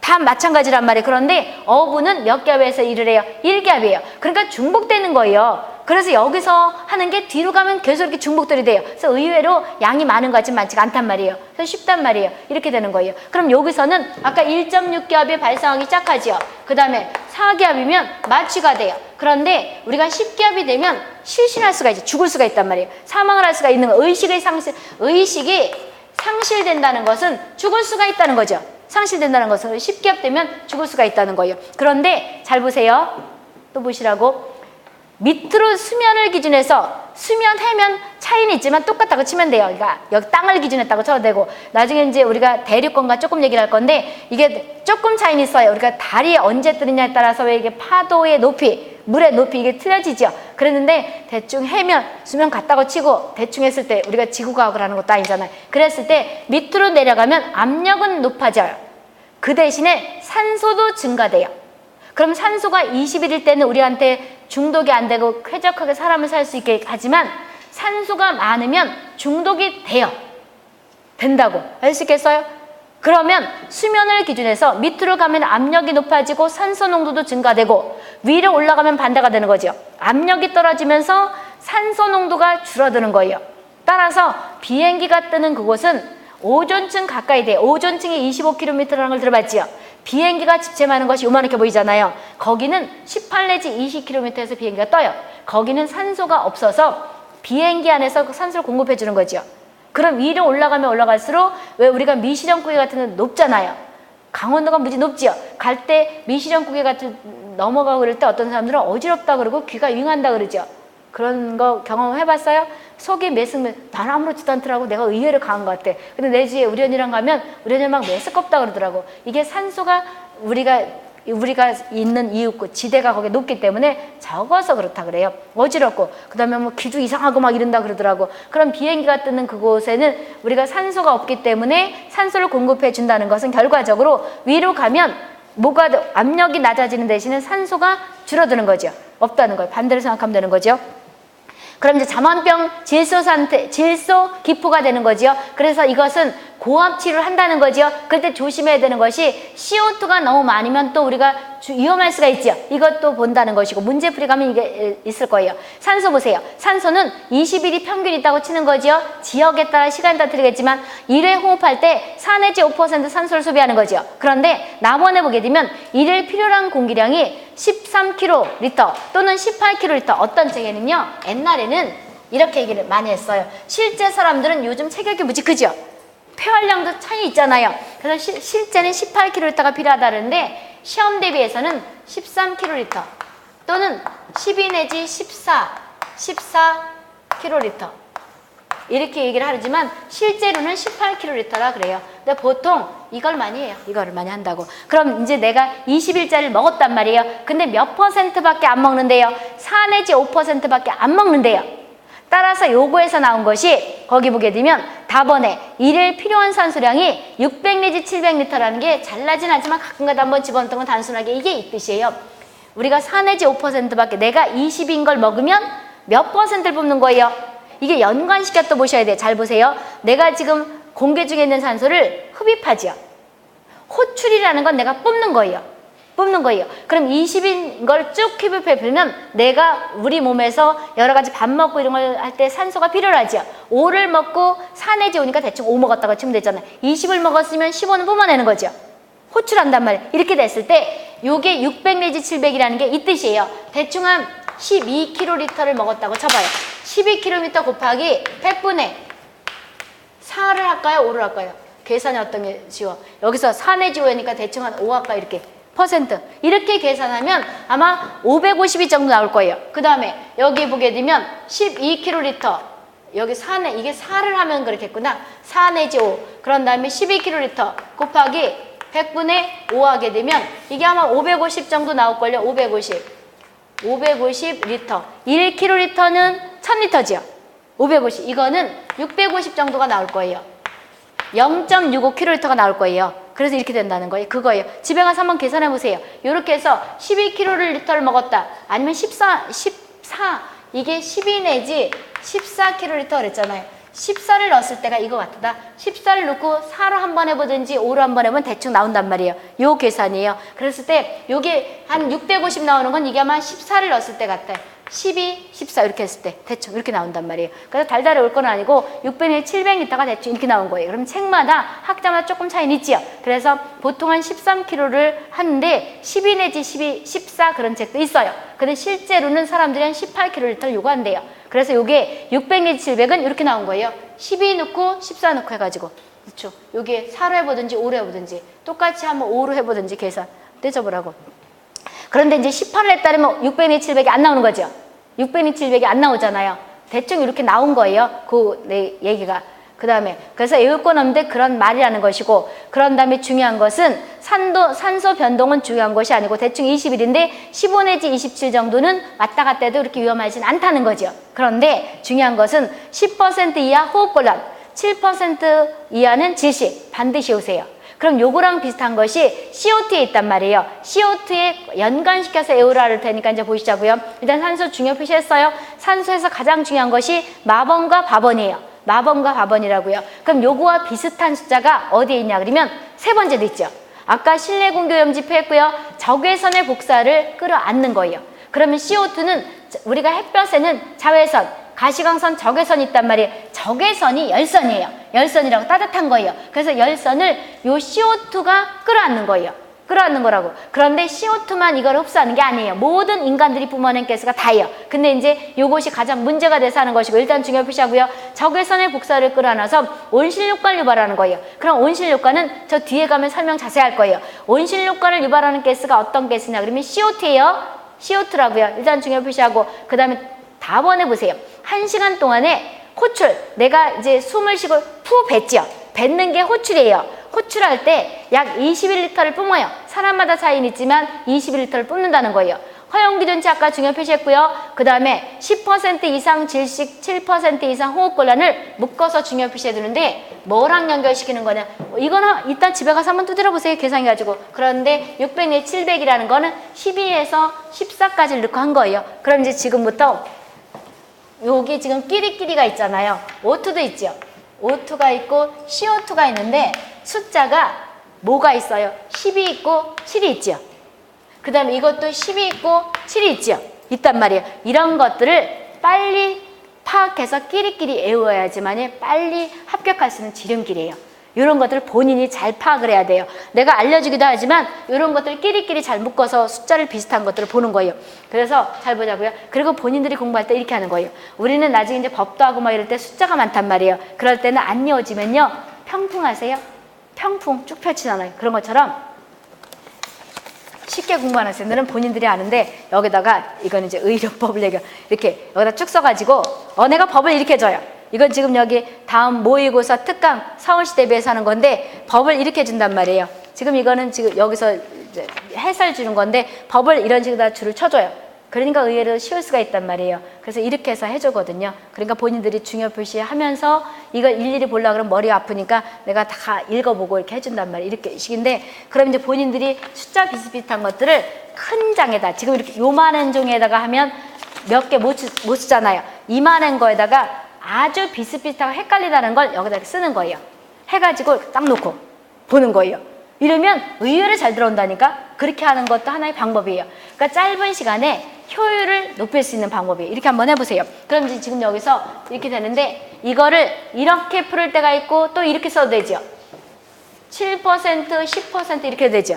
[SPEAKER 1] 다 마찬가지란 말이에요. 그런데 어부는 몇 기업에서 일을 해요? 1기업이에요. 그러니까 중복되는 거예요. 그래서 여기서 하는 게 뒤로 가면 계속 이렇게 중복들이 돼요. 그래서 의외로 양이 많은 것 같지만 많지가 않단 말이에요. 그래서 쉽단 말이에요. 이렇게 되는 거예요. 그럼 여기서는 아까 1.6기업이 발생하기 시작하죠. 그 다음에 4기업이면 마취가 돼요. 그런데 우리가 10기업이 되면 실신할 수가 있죠. 죽을 수가 있단 말이에요. 사망을 할 수가 있는 거. 의식이 상실된다는 것은 죽을 수가 있다는 거죠. 상실된다는 것은 10기업 되면 죽을 수가 있다는 거예요. 그런데 잘 보세요. 또 보시라고. 밑으로 수면을 기준해서 수면, 해면 차이는 있지만 똑같다고 치면 돼요. 그러니까 여기 땅을 기준했다고 쳐도 되고 나중에 이제 우리가 대륙권과 조금 얘기를 할 건데 이게 조금 차이는 있어요. 우리가 달이 언제 뜨느냐에 따라서 왜 이게 파도의 높이, 물의 높이 이게 틀려지죠. 그랬는데 대충 해면, 수면 같다고 치고 대충 했을 때 우리가 지구과학을 하는 것도 아니잖아요. 그랬을 때 밑으로 내려가면 압력은 높아져요. 그 대신에 산소도 증가돼요. 그럼 산소가 21일 때는 우리한테 중독이 안 되고 쾌적하게 사람을 살 수 있게 하지만 산소가 많으면 중독이 돼요. 된다고. 알 수 있겠어요? 그러면 수면을 기준해서 밑으로 가면 압력이 높아지고 산소 농도도 증가되고 위로 올라가면 반대가 되는 거죠. 압력이 떨어지면서 산소 농도가 줄어드는 거예요. 따라서 비행기가 뜨는 그곳은 오존층 가까이 돼요. 오존층이 25km라는 걸 들어봤지요? 비행기가 집체하는 것이 요만하게 보이잖아요. 거기는 18 내지 20km에서 비행기가 떠요. 거기는 산소가 없어서 비행기 안에서 산소를 공급해 주는 거죠. 그럼 위로 올라가면 올라갈수록 왜 우리가 미시령구개 같은 건 높잖아요. 강원도가 무지 높지요. 갈 때 미시령구개 같은 넘어가고 그럴 때 어떤 사람들은 어지럽다 그러고 귀가 윙한다 그러죠. 그런 거 경험해봤어요? 속이 메스면 난 아무렇지도 않더라고. 내가 의외로 강한 것 같아. 근데 내 주위에 우리 언니랑 가면 우리 언니 막 메스껍다 그러더라고. 이게 산소가 우리가 있는 이웃구 지대가 거기 높기 때문에 적어서 그렇다 그래요. 어지럽고 그 다음에 뭐 기도 이상하고 막 이런다 그러더라고. 그럼 비행기가 뜨는 그곳에는 우리가 산소가 없기 때문에 산소를 공급해 준다는 것은 결과적으로 위로 가면 뭐가 압력이 낮아지는 대신에 산소가 줄어드는 거죠. 없다는 거예요. 반대로 생각하면 되는 거죠. 그럼 이제 자만병 질소 기포가 되는 거죠. 그래서 이것은 고압 치료를 한다는 거죠. 그때 조심해야 되는 것이 CO2가 너무 많으면 또 우리가 위험할 수가 있죠. 이것도 본다는 것이고 문제풀이 가면 이게 있을 거예요. 산소 보세요. 산소는 20일이 평균 있다고 치는 거죠. 지역에 따라 시간에 따라 틀리겠지만 1회 호흡할 때 4 내지 5% 산소를 소비하는 거죠. 그런데 남원에 보게 되면 1일 필요한 공기량이 13kl 또는 18kl. 어떤 책에는요. 옛날에는 이렇게 얘기를 많이 했어요. 실제 사람들은 요즘 체격이 무지 크죠. 폐활량도 차이 있잖아요. 그래서 실제는 18kl가 필요하다는데 시험 대비해서는 13kl 또는 12 내지 14kl 이렇게 얘기를 하지만 실제로는 18kl라 그래요. 근데 보통 이걸 많이 해요. 이거를 많이 한다고. 그럼 이제 내가 20일짜리를 먹었단 말이에요. 근데 몇 %밖에 안 먹는데요. 4 내지 5%밖에 안 먹는데요. 따라서 요거에서 나온 것이 거기 보게 되면 답원에 1일 필요한 산소량이 600 내지 700L라는 게 잘나진 않지만 가끔가다 한번 집어넣던 건 단순하게 이게 이 뜻이에요. 우리가 4 내지 5%밖에 내가 20인 걸 먹으면 몇 %를 뽑는 거예요? 이게 연관시켜 또 보셔야 돼요. 잘 보세요. 내가 지금 공기 중에 있는 산소를 흡입하죠. 호출이라는 건 내가 뽑는 거예요. 그럼 20인 걸 쭉 흡입해 보면 내가 우리 몸에서 여러 가지 밥 먹고 이런 걸 할 때 산소가 필요하죠. 5를 먹고 4 내지 5니까 대충 5 먹었다고 치면 되잖아요. 20을 먹었으면 15는 뿜어내는 거죠. 호출한단 말이에요. 이렇게 됐을 때 요게 600 내지 700이라는 게 이 뜻이에요. 대충 한 12kl를 먹었다고 쳐봐요. 12km 곱하기 100분의 4를 할까요? 5를 할까요? 계산이 어떤 게 쉬워? 여기서 4 내지 5니까 대충 한 5 할까 이렇게 퍼센트 이렇게 계산하면 아마 552 정도 나올 거예요. 그 다음에 여기 보게 되면 12kl 여기 4내 이게 4를 하면 그렇겠구나. 4 내지 5 그런 다음에 12kl 곱하기 100분의 5 하게 되면 이게 아마 550 정도 나올걸요. 550리터. 1kg는 1000리터지요. 550. 이거는 650 정도가 나올 거예요. 0.65kg가 나올 거예요. 그래서 이렇게 된다는 거예요. 그거예요. 집에 가서 한번 계산해 보세요. 이렇게 해서 12kg를 먹었다. 아니면 14, 이게 12 내지 14kg 그랬잖아요. 14를 넣었을 때가 이거 같다. 14를 넣고 4로 한번 해보든지 5로 한번 해보면 대충 나온단 말이에요. 요 계산이에요. 그랬을 때 요게 한 650 나오는 건 이게 아마 14를 넣었을 때 같아요. 12, 14 이렇게 했을 때 대충 이렇게 나온단 말이에요. 그래서 달달해 올 건 아니고 600, 700리터가 대충 이렇게 나온 거예요. 그럼 책마다 학자마다 조금 차이는 있지요. 그래서 보통 한 13kg를 하는데 12 내지 12, 14 그런 책도 있어요. 근데 실제로는 사람들이 한 18kg를 요구한대요. 그래서 요게 600 내지 700은 이렇게 나온 거예요. 12 넣고 14 넣고 해가지고 그렇죠. 요게 4로 해보든지 5로 해보든지 똑같이 한번 5로 해보든지 계산 떼줘보라고. 그런데 이제 18을 했다면 600 내지 700이 안 나오는 거죠. 600 내지 700이 안 나오잖아요. 대충 이렇게 나온 거예요. 내 얘기가. 그 다음에 그래서 외울 건 없는데 그런 말이라는 것이고, 그런 다음에 중요한 것은 산소 변동은 중요한 것이 아니고 대충 20일인데 15 내지 27 정도는 왔다 갔다 해도 이렇게 위험하진 않다는 거죠. 그런데 중요한 것은 10% 이하 호흡곤란, 7% 이하는 질식 반드시 오세요. 그럼 요거랑 비슷한 것이 CO2에 있단 말이에요. CO2에 연관시켜서 외우라를 테니까 이제 보시자고요. 일단 산소 중요 표시했어요. 산소에서 가장 중요한 것이 마번과 바번이에요. 마번과 바번이라고요. 그럼 요거와 비슷한 숫자가 어디에 있냐 그러면 세 번째도 있죠. 아까 실내 공기오염 지표했고요. 적외선의 복사를 끌어안는 거예요. 그러면 CO2는 우리가 햇볕에는 자외선, 가시광선, 적외선이 있단 말이에요. 적외선이 열선이에요. 열선이라고 따뜻한 거예요. 그래서 열선을 요 CO2가 끌어안는 거예요. 끌어안는 거라고. 그런데 CO2만 이걸 흡수하는 게 아니에요. 모든 인간들이 뿜어낸 가스가 다예요. 근데 이제 요것이 가장 문제가 돼서 하는 것이고, 일단 중요 표시하고요. 적외선의 복사를 끌어안아서 온실효과를 유발하는 거예요. 그럼 온실효과는 저 뒤에 가면 설명 자세히 할 거예요. 온실효과를 유발하는 가스가 어떤 가스냐 그러면 CO2예요. CO2라고요. 일단 중요 표시하고, 그 다음에 답원해 보세요. 1시간 동안에 호출, 내가 이제 숨을 쉬고 푸 뱉지요. 뱉는 게 호출이에요. 호출할 때 약 21리터를 뿜어요. 사람마다 차이는 있지만 21리터를 뿜는다는 거예요. 허용기준치 아까 중요 표시했고요. 그 다음에 10% 이상 질식, 7% 이상 호흡곤란을 묶어서 중요 표시해 두는데 뭐랑 연결시키는 거냐. 이거는 이따 집에 가서 한번 두드려 보세요. 계산해가지고. 그런데 600 내지 700이라는 거는 12에서 14까지를 넣고 한 거예요. 그럼 이제 지금부터 여기 지금 끼리끼리가 있잖아요. O2도 있죠. O2가 있고 CO2가 있는데 숫자가 뭐가 있어요? 10이 있고 7이 있죠. 그 다음에 이것도 10이 있고 7이 있죠. 있단 말이에요. 이런 것들을 빨리 파악해서 끼리끼리 외워야지만 빨리 합격할 수 있는 지름길이에요. 이런 것들을 본인이 잘 파악을 해야 돼요. 내가 알려주기도 하지만 이런 것들 끼리끼리 잘 묶어서 숫자를 비슷한 것들을 보는 거예요. 그래서 잘 보자고요. 그리고 본인들이 공부할 때 이렇게 하는 거예요. 우리는 나중에 이제 법도 하고 막 이럴 때 숫자가 많단 말이에요. 그럴 때는 안 이어지면요. 평풍하세요. 평풍 쭉 펼치잖아요. 그런 것처럼 쉽게 공부하는 학생들은 본인들이 아는데 여기다가 이건 이제 의료법을 이렇게 여기다 쭉 써가지고 내가 법을 이렇게 줘요. 이건 지금 여기 다음 모의고사 특강 서울시 대비해서 하는 건데 법을 이렇게 준단 말이에요. 지금 이거는 지금 여기서 이제 해설 주는 건데 법을 이런 식으로 다 줄을 쳐줘요. 그러니까 의외로 쉬울 수가 있단 말이에요. 그래서 이렇게 해서 해주거든요. 그러니까 본인들이 중요 표시하면서 이걸 일일이 보려고 그러면 머리가 아프니까 내가 다 읽어보고 이렇게 해준단 말이에요. 이렇게 식인데, 그럼 이제 본인들이 숫자 비슷비슷한 것들을 큰 장에다, 지금 이렇게 요만한 종이에다가 하면 몇 개 못 쓰잖아요. 이만한 거에다가 아주 비슷비슷하고 헷갈리다는 걸 여기다 이렇게 쓰는 거예요. 해가지고 딱 놓고 보는 거예요. 이러면 의외로 잘 들어온다니까. 그렇게 하는 것도 하나의 방법이에요. 그러니까 짧은 시간에 효율을 높일 수 있는 방법이에요. 이렇게 한번 해보세요. 그럼 이제 지금 여기서 이렇게 되는데 이거를 이렇게 풀을 때가 있고 또 이렇게 써도 되죠. 7%, 10% 이렇게 되죠.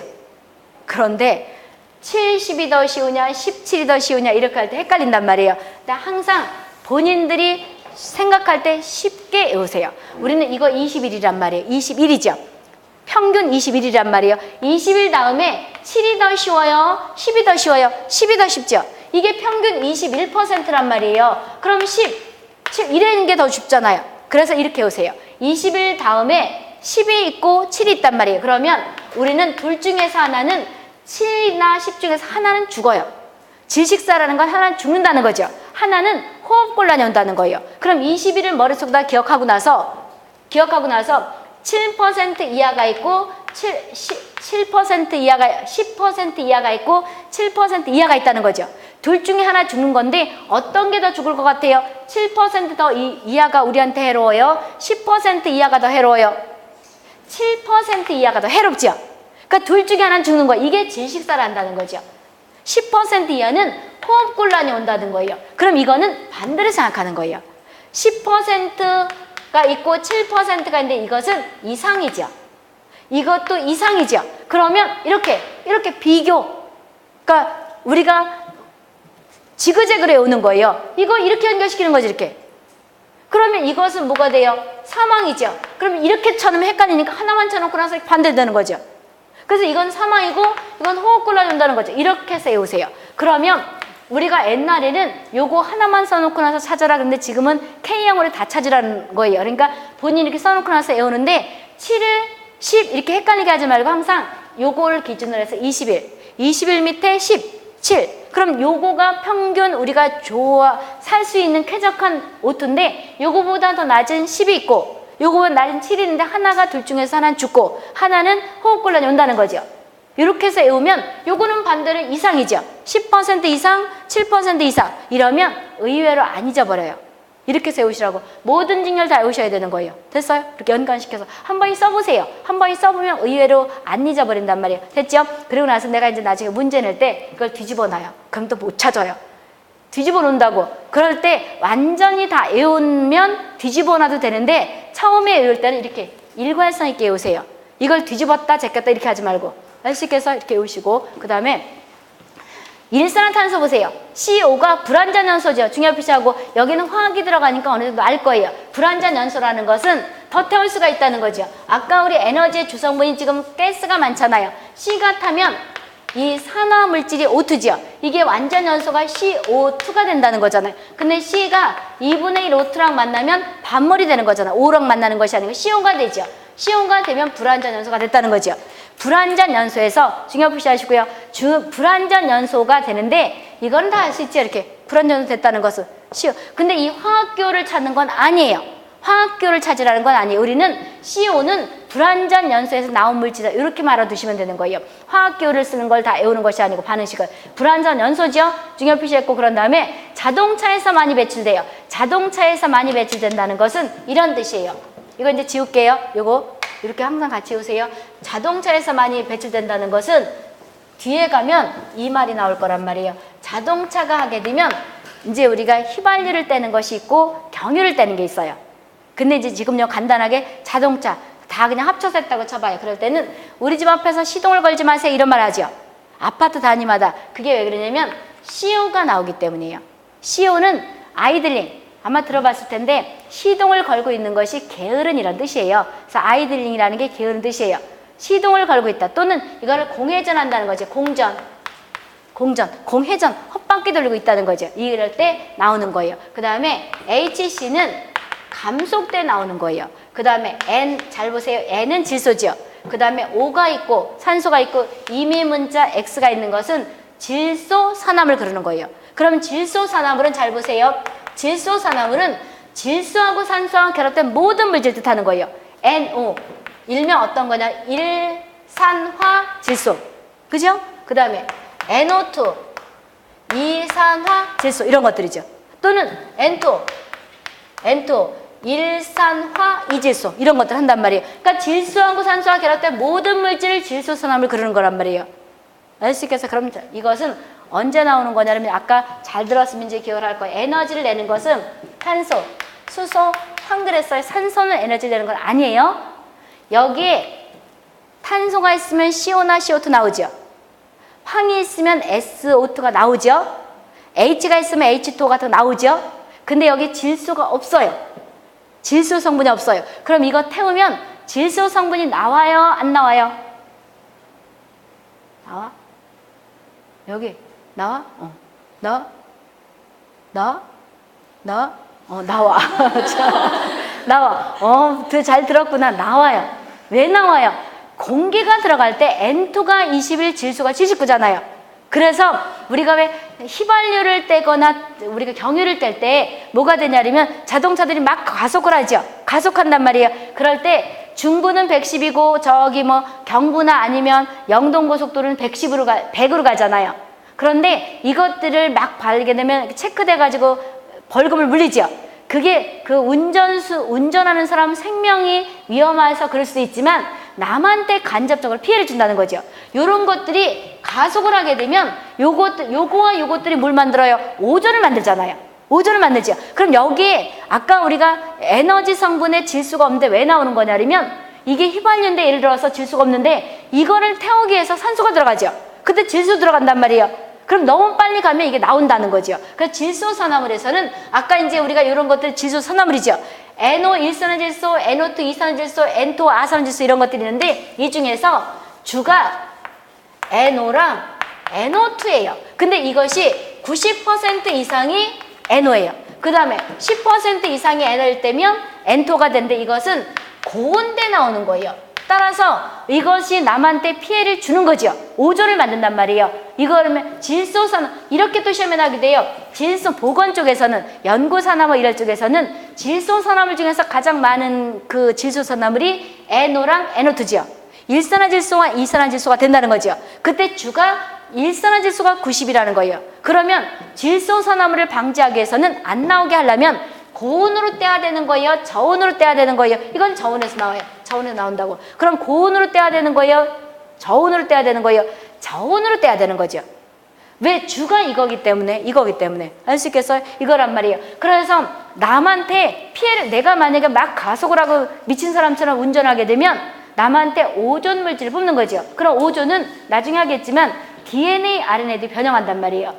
[SPEAKER 1] 그런데 70이 더 쉬우냐 17이 더 쉬우냐 이렇게 할 때 헷갈린단 말이에요. 근데 항상 본인들이 생각할 때 쉽게 외우세요. 우리는 이거 21이란 말이에요. 21이죠. 평균 21이란 말이에요. 21 다음에 7이 더 쉬워요? 10이 더 쉬워요? 10이 더 쉽죠? 이게 평균 21%란 말이에요. 그럼 1이라는 게 더 쉽잖아요. 그래서 이렇게 오세요. 21 다음에 10이 있고 7이 있단 말이에요. 그러면 우리는 둘 중에서 하나는 7이나 10 중에서 하나는 죽어요. 질식사라는 건 하나는 죽는다는 거죠. 하나는 호흡곤란이 온다는 거예요. 그럼 21을 머릿속에다 기억하고 나서 7% 이하가 있고 7% 이하가 10% 이하가 있고 7% 이하가 있다는 거죠. 둘 중에 하나 죽는 건데 어떤 게 더 죽을 것 같아요? 7% 더 이하가 우리한테 해로워요? 10% 이하가 더 해로워요? 7% 이하가 더 해롭죠. 그러니까 둘 중에 하나는 죽는 거예요. 이게 질식사를 한다는 거죠. 10% 이하는 호흡곤란이 온다는 거예요. 그럼 이거는 반대로 생각하는 거예요. 10%가 있고 7%가 있는데 이것은 이상이죠. 이것도 이상이죠. 그러면 이렇게 비교. 그러니까 우리가 지그재그로 외우는 거예요. 이거 이렇게 연결시키는 거죠, 이렇게. 그러면 이것은 뭐가 돼요? 사망이죠. 그러면 이렇게처럼 헷갈리니까 하나만 쳐놓고 나서 반대되는 거죠. 그래서 이건 사망이고 이건 호흡곤란이 온다는 거죠. 이렇게 해서 외우세요. 그러면 우리가 옛날에는 요거 하나만 써놓고 나서 찾아라. 근데 지금은 K형으로 다 찾으라는 거예요. 그러니까 본인이 이렇게 써놓고 나서 외우는데 7을 10 이렇게 헷갈리게 하지 말고 항상 요거를 기준으로 해서 21 밑에 10, 7. 그럼 요거가 평균 우리가 살 수 있는 쾌적한 오토인데 요거보다 더 낮은 10이 있고 요거보다 낮은 7이 있는데 하나가 둘 중에서 하나는 죽고 하나는 호흡곤란이 온다는 거죠. 이렇게 해서 외우면 요거는 반대로 이상이죠. 10% 이상, 7% 이상 이러면 의외로 안 잊어버려요. 이렇게 해서 외우시라고. 모든 직렬 다 외우셔야 되는 거예요. 됐어요? 이렇게 연관시켜서 한 번씩 써보세요. 한 번씩 써보면 의외로 안 잊어버린단 말이에요. 됐죠? 그리고 나서 내가 이제 나중에 문제 낼 때 이걸 뒤집어 놔요. 그럼 또 못 찾아요. 뒤집어 놓는다고. 그럴 때 완전히 다 외우면 뒤집어 놔도 되는데 처음에 외울 때는 이렇게 일관성 있게 외우세요. 이걸 뒤집었다 제꼈다 이렇게 하지 말고 알수있게서 이렇게 외우시고 그 다음에 일산화탄소 보세요. CO가 불완전 연소죠. 중요 표시하고 여기는 화학이 들어가니까 어느 정도 알 거예요. 불완전 연소라는 것은 더 태울 수가 있다는 거죠. 아까 우리 에너지의 주성분이 지금 가스가 많잖아요. C가 타면 이 산화물질이 O2죠. 이게 완전 연소가 CO2가 된다는 거잖아요. 근데 C가 2분의 1 O2랑 만나면 반몰이 되는 거잖아요. O랑 만나는 것이 아니고 C온가 되죠. C온가 되면 불완전 연소가 됐다는 거죠. 불완전 연소에서 중요 표시하시고요. 불완전 연소가 되는데 이건 다 알 수 있죠. 이렇게 불완전 연소 됐다는 것은 CO. 근데 이 화학교를 찾는 건 아니에요. 화학교를 찾으라는 건 아니에요. 우리는 CO는 불완전 연소에서 나온 물질이다. 이렇게 알아두시면 되는 거예요. 화학교를 쓰는 걸 다 외우는 것이 아니고 반응식을. 불완전 연소죠. 중요 표시했고 그런 다음에 자동차에서 많이 배출돼요. 자동차에서 많이 배출된다는 것은 이런 뜻이에요. 이거 이제 지울게요. 요거 이렇게 항상 같이 외우세요. 자동차에서 많이 배출된다는 것은 뒤에 가면 이 말이 나올 거란 말이에요. 자동차가 하게 되면 이제 우리가 휘발유를 떼는 것이 있고 경유를 떼는 게 있어요. 근데 이제 지금요 간단하게 자동차 다 그냥 합쳐서 했다고 쳐봐요. 그럴 때는 우리 집 앞에서 시동을 걸지 마세요 이런 말 하죠. 아파트 단위마다. 그게 왜 그러냐면 CO가 나오기 때문이에요. CO는 아이들링 아마 들어봤을 텐데 시동을 걸고 있는 것이 게으른 이런 뜻이에요. 그래서 아이들링이라는 게 게으른 뜻이에요. 시동을 걸고 있다. 또는 이거를 공회전한다는 거죠. 공회전 헛바퀴 돌리고 있다는 거죠. 이럴 때 나오는 거예요. 그 다음에 HC는 감속 때 나오는 거예요. 그 다음에 N 잘 보세요. N은 질소죠. 그 다음에 O가 있고 산소가 있고 이미 문자 X가 있는 것은 질소 산화물 그러는 거예요. 그러면 질소 산화물은 잘 보세요. 질소 산화물은 질소하고 산소하고 결합된 모든 물질 뜻하는 거예요. NO 일명 어떤 거냐? 일산화 질소. 그죠? 그 다음에 NO2 이산화 질소 이런 것들이죠. 또는 N2 일산화 이질소 이런 것들 한단 말이에요. 그러니까 질소하고 산소와 결합된 모든 물질을 질소 산화물 그러는 거란 말이에요. 알 수 있겠어요? 그럼 이것은 언제 나오는 거냐면 아까 잘 들었으면 이제 기억을 할 거예요. 에너지를 내는 것은 탄소, 수소, 황 그랬어요. 산소는 에너지를 내는 건 아니에요. 여기에 탄소가 있으면 CO나 CO2 나오죠. 황이 있으면 SO2가 나오죠. H가 있으면 H2O 같은 거 나오죠. 근데 여기 질소가 없어요. 질소 성분이 없어요. 그럼 이거 태우면 질소 성분이 나와요? 안 나와요? 나와? 여기 나와? 나와? 나와. 나와. 잘 들었구나. 나와요. 왜 나와요? 공기가 들어갈 때 N2가 21, 질소가 79잖아요. 그래서 우리가 왜 휘발유를 떼거나 우리가 경유를 뗄 때 뭐가 되냐면 자동차들이 막 가속을 하죠. 가속한단 말이에요. 그럴 때 중부는 110이고 저기 뭐 경부나 아니면 영동고속도로는 100으로 가잖아요. 그런데 이것들을 막 밟게 되면 체크돼 가지고 벌금을 물리죠. 그게 그 운전하는 사람 생명이 위험해서 그럴 수도 있지만 남한테 간접적으로 피해를 준다는 거죠. 이런 것들이 가속을 하게 되면 요거와 요것들이 뭘 만들어요? 오존을 만들잖아요. 오존을 만들죠. 그럼 여기에 아까 우리가 에너지 성분의 질소가 없는데 왜 나오는 거냐면 이게 휘발유인데 예를 들어서 질소가 없는데 이거를 태우기 위해서 산소가 들어가죠. 그때 질소 들어간단 말이에요. 그럼 너무 빨리 가면 이게 나온다는 거죠. 그래서 질소산화물에서는 아까 이제 우리가 이런 것들 질소산화물이죠. NO 일산화질소, NO2 이산화질소, N2 아산화질소 이런 것들이 있는데 이 중에서 주가 NO랑 NO2예요. 근데 이것이 90% 이상이 NO예요. 그 다음에 10% 이상이 NO일 때면 N2가 되는데 이것은 고온대 나오는 거예요. 따라서 이것이 남한테 피해를 주는 거죠. 오존을 만든단 말이에요. 이거 그러면 질소산화 이렇게 또 시험에 나오게 돼요. 질소 보건 쪽에서는 연구산화물 이럴 쪽에서는 질소산화물 중에서 가장 많은 그 질소산화물이 NO랑 NO2죠. 일산화질소와 이산화질소가 된다는 거죠. 그때 주가 일산화질소가 90이라는 거예요. 그러면 질소산화물을 방지하기 위해서는 안 나오게 하려면 고온으로 떼야 되는 거예요? 저온으로 떼야 되는 거예요? 이건 저온에서 나와요. 저온에서 나온다고. 그럼 고온으로 떼야 되는 거예요? 저온으로 떼야 되는 거예요? 저온으로 떼야 되는 거죠. 왜? 주가 이거기 때문에. 알 수 있겠어요? 이거란 말이에요. 그래서 남한테 피해를 내가 만약에 막 가속을 하고 미친 사람처럼 운전하게 되면 남한테 오존 물질을 뽑는 거죠. 그럼 오존은 나중에 하겠지만 DNA, RNA도 변형한단 말이에요.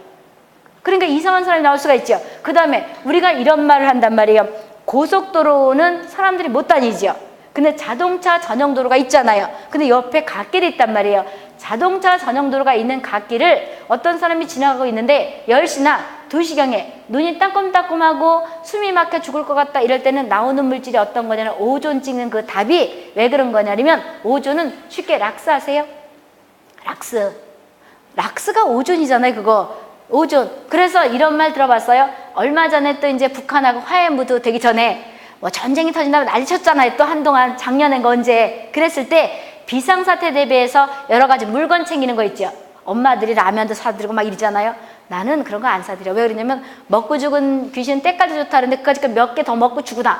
[SPEAKER 1] 그러니까 이상한 사람이 나올 수가 있죠. 그 다음에 우리가 이런 말을 한단 말이에요. 고속도로는 사람들이 못 다니죠. 근데 자동차 전용 도로가 있잖아요. 근데 옆에 갓길이 있단 말이에요. 자동차 전용 도로가 있는 갓길을 어떤 사람이 지나가고 있는데 10시나 2시경에 눈이 따끔따끔하고 숨이 막혀 죽을 것 같다 이럴 때는 나오는 물질이 어떤 거냐면 오존 찍는 그 답이 왜 그런 거냐면 오존은 쉽게 락스 아세요? 락스가 오존이잖아요. 그거. 오존. 그래서 이런 말 들어봤어요? 얼마 전에 또 이제 북한하고 화해무드 되기 전에 뭐 전쟁이 터진다고 난리 쳤잖아요. 또 한동안 작년인가 언제. 그랬을 때 비상사태 대비해서 여러 가지 물건 챙기는 거 있죠. 엄마들이 라면도 사드리고 막 이러잖아요. 나는 그런 거 안 사드려. 왜 그러냐면 먹고 죽은 귀신 때까지 좋다는데 그까짓 몇 개 더 먹고 죽으나.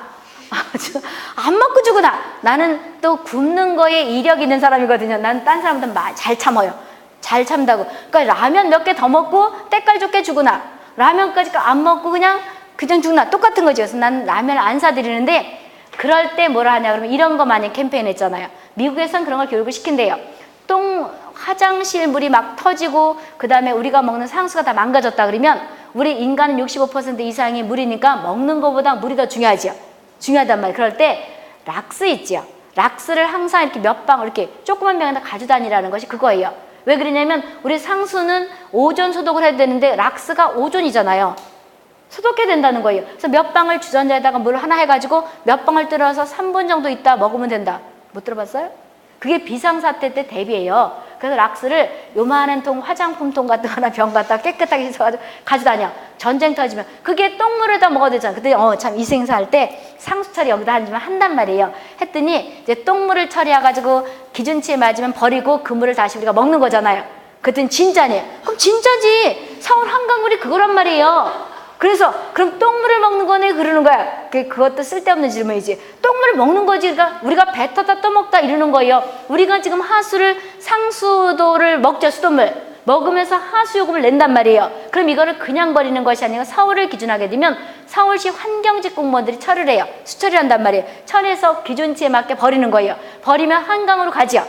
[SPEAKER 1] 안 먹고 죽으나. 나는 또 굶는 거에 이력 있는 사람이거든요. 나는 딴 사람들 잘 참아요. 잘 참다고. 그러니까 라면 몇 개 더 먹고 때깔 좋게 주구나. 라면까지 안 먹고 그냥 죽나. 똑같은 거죠. 그래서 나는 라면을 안 사드리는데 그럴 때 뭐라 하냐 그러면 이런 거 많이 캠페인 했잖아요. 미국에선 그런 걸 교육을 시킨대요. 화장실 물이 막 터지고 그 다음에 우리가 먹는 상수가 다 망가졌다 그러면 우리 인간은 65% 이상이 물이니까 먹는 것보다 물이 더 중요하죠. 중요하단 말이에요. 그럴 때 락스 있죠. 락스를 항상 이렇게 몇 방울 이렇게 조그만 병에다 가져다니라는 것이 그거예요. 왜 그러냐면 우리 상수는 오존 소독을 해야 되는데 락스가 오존이잖아요. 소독해야 된다는 거예요. 그래서 몇 방울 주전자에다가 물 하나 해가지고 몇 방울 들어서 3분 정도 있다 먹으면 된다. 못 들어봤어요? 그게 비상사태 때 대비해요. 그래서 락스를 요만한 통 화장품통 같은 거나 병 갖다가 깨끗하게 씻어가지고 가져다녀. 전쟁 터지면 그게 똥물에다 먹어야 되잖아. 그때 참 이 생사할 때 상수 처리 여기다 한단 말이에요. 했더니 이제 똥물을 처리해가지고 기준치에 맞으면 버리고 그 물을 다시 우리가 먹는 거잖아요. 그랬더니 진짜네요. 그럼 진짜지. 서울 한강물이 그거란 말이에요. 그래서 그럼 똥물을 먹는 거네 그러는 거야. 그것도 쓸데없는 질문이지. 똥물을 먹는 거지. 그러니까 우리가 뱉었다 떠먹다 이러는 거예요. 우리가 지금 상수도를 먹죠. 수돗물 먹으면서 하수요금을 낸단 말이에요. 그럼 이거를 그냥 버리는 것이 아니라 서울을 기준하게 되면 서울시 환경직 공무원들이 처리를 해요. 수처리를 한단 말이에요. 처리해서 기준치에 맞게 버리는 거예요. 버리면 한강으로 가죠.